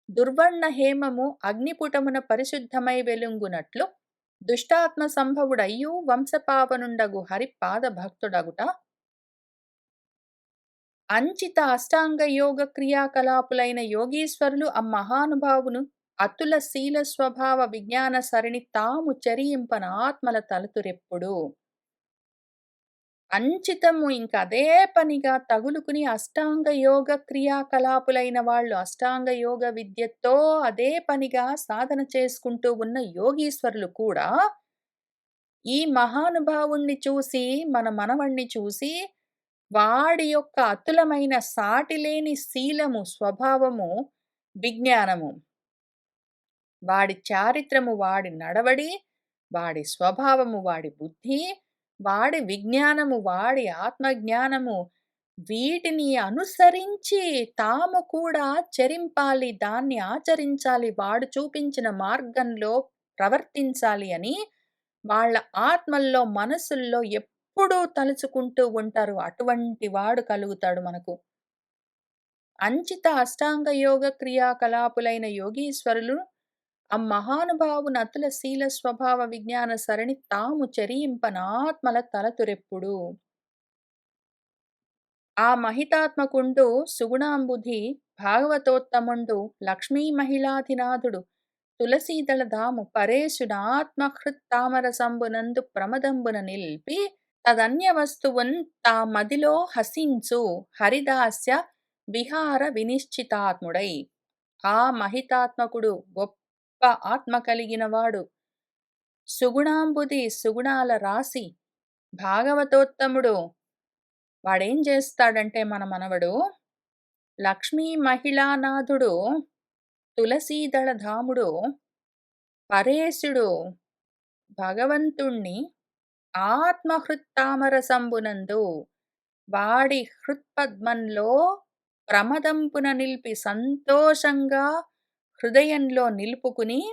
దుర్వర్ణ హేమము అగ్నిపుటమున పరిశుద్ధమై వెలుంగునట్లు దుష్టాత్మ సంభవుడయ్యూ వంశపావనుండగు హరి పాద భక్తుడగుట అంచిత అష్టాంగ యోగ క్రియాకలాపులైన యోగీశ్వరులు ఆ మహానుభావును అతుల శీల స్వభావ విజ్ఞాన సరిని తాము చరింపన ఆత్మల తలతురెప్పుడు అంచితము ఇంకదే పనిగా తగులుకుని అష్టాంగ యోగ క్రియాకలాపులైన వాళ్ళు అష్టాంగ యోగ విద్యతో అదే పనిగా సాధన చేసుకుంటూ ఉన్న యోగీశ్వరులు కూడా ఈ మహానుభావుణ్ణి చూసి మన మనవణ్ణి చూసి వాడి యొక్క అతులమైన సాటిలేని శీలము స్వభావము విజ్ఞానము వాడి చారిత్రము వాడి నడవడి వాడి స్వభావము వాడి బుద్ధి వాడి విజ్ఞానము వాడి ఆత్మజ్ఞానము వీటిని అనుసరించి తాము కూడా చరింపాలి దాన్ని ఆచరించాలి వాడు చూపించిన మార్గంలో ప్రవర్తించాలి అని వాళ్ళ ఆత్మల్లో మనసుల్లో ఎప్పుడూ తలుచుకుంటూ ఉంటారు. అటువంటి వాడు కలుగుతాడు మనకు. అంచిత అష్టాంగ యోగ క్రియాకలాపులైన యోగీశ్వరులు ఆ మహానుభావుని అతుల శీల స్వభావ విజ్ఞాన సరణి తాము చరింపనాత్మల తలతురెప్పుడు ఆ మహితాత్మకుండు సుగుణాంబుధి భాగవతోత్తముండు లక్ష్మీ మహిళాధినాథుడు తులసీదళ ధాము పరేశునాత్మహృత్ తామర సంబునందు ప్రమదంబున నిల్పి తదన్య వస్తువున్ తా మదిలో హసించు హరిదాస్య విహార వినిశ్చితాత్ముడై ఆ మహితాత్మకుడు గొప్ప ఆత్మ కలిగినవాడు సుగుణాంబుది సుగుణాల రాశి భాగవతోత్తముడు వాడేం చేస్తాడంటే మన మనవడు లక్ష్మీ మహిళానాథుడు తులసీదళ ధాముడు పరేశుడు భగవంతుణ్ణి ఆత్మహృత్తామరసంబునందు వాడి హృత్పద్మంలో ప్రమదంపున నిలిపి సంతోషంగా హృదయంలో నిలుపుకుని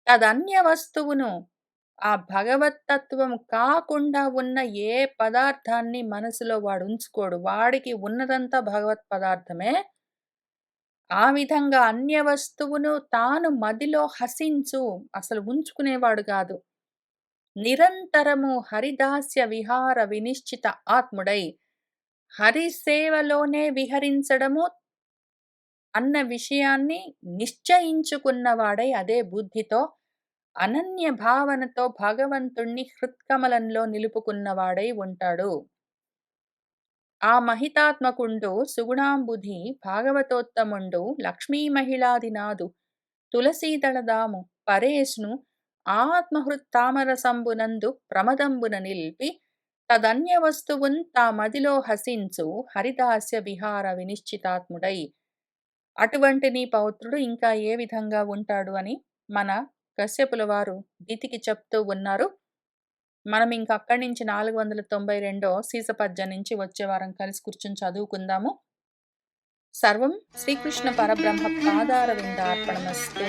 తదన్య వస్తువును ఆ భగవత్తత్వం కాకుండా ఉన్న ఏ పదార్థాన్ని మనసులో వాడు ఉంచుకోడు. వాడికి ఉన్నదంతా భగవత్ పదార్థమే. ఆ విధంగా అన్య వస్తువును తాను మదిలో హసించు అసలు ఉంచుకునేవాడు కాదు. నిరంతరము హరిదాస్య విహార వినిశ్చిత ఆత్ముడై హరిసేవలోనే విహరించడము అన్న విషయాన్ని నిశ్చయించుకున్నవాడై అదే బుద్ధితో అనన్య భావనతో భగవంతుణ్ణి హృత్కమలంలో నిలుపుకున్నవాడై ఉంటాడు. ఆ మహితాత్మకుండు సుగుణాంబుధి భాగవతోత్తముండు లక్ష్మీ మహిళాదినాదు తులసీదళదాము పరేష్ను ఆత్మహృత్తామరసంబునందు ప్రమదంబున నిల్పి తదన్య వస్తువున్ తా మదిలో హసించు హరిదాస్య విహార వినిశ్చితాత్ముడై అటువంటి నీ పౌత్రుడు ఇంకా ఏ విధంగా ఉంటాడు అని మన కశ్యపుల వారు దితికి చెప్తూ ఉన్నారు. మనం ఇంక అక్కడి నుంచి 492 సీసపద్యం నుంచి వచ్చే వారం కలిసి కూర్చుని చదువుకుందాము. సర్వం శ్రీకృష్ణ పరబ్రహ్మ పాదారవిందార్పణమస్తు.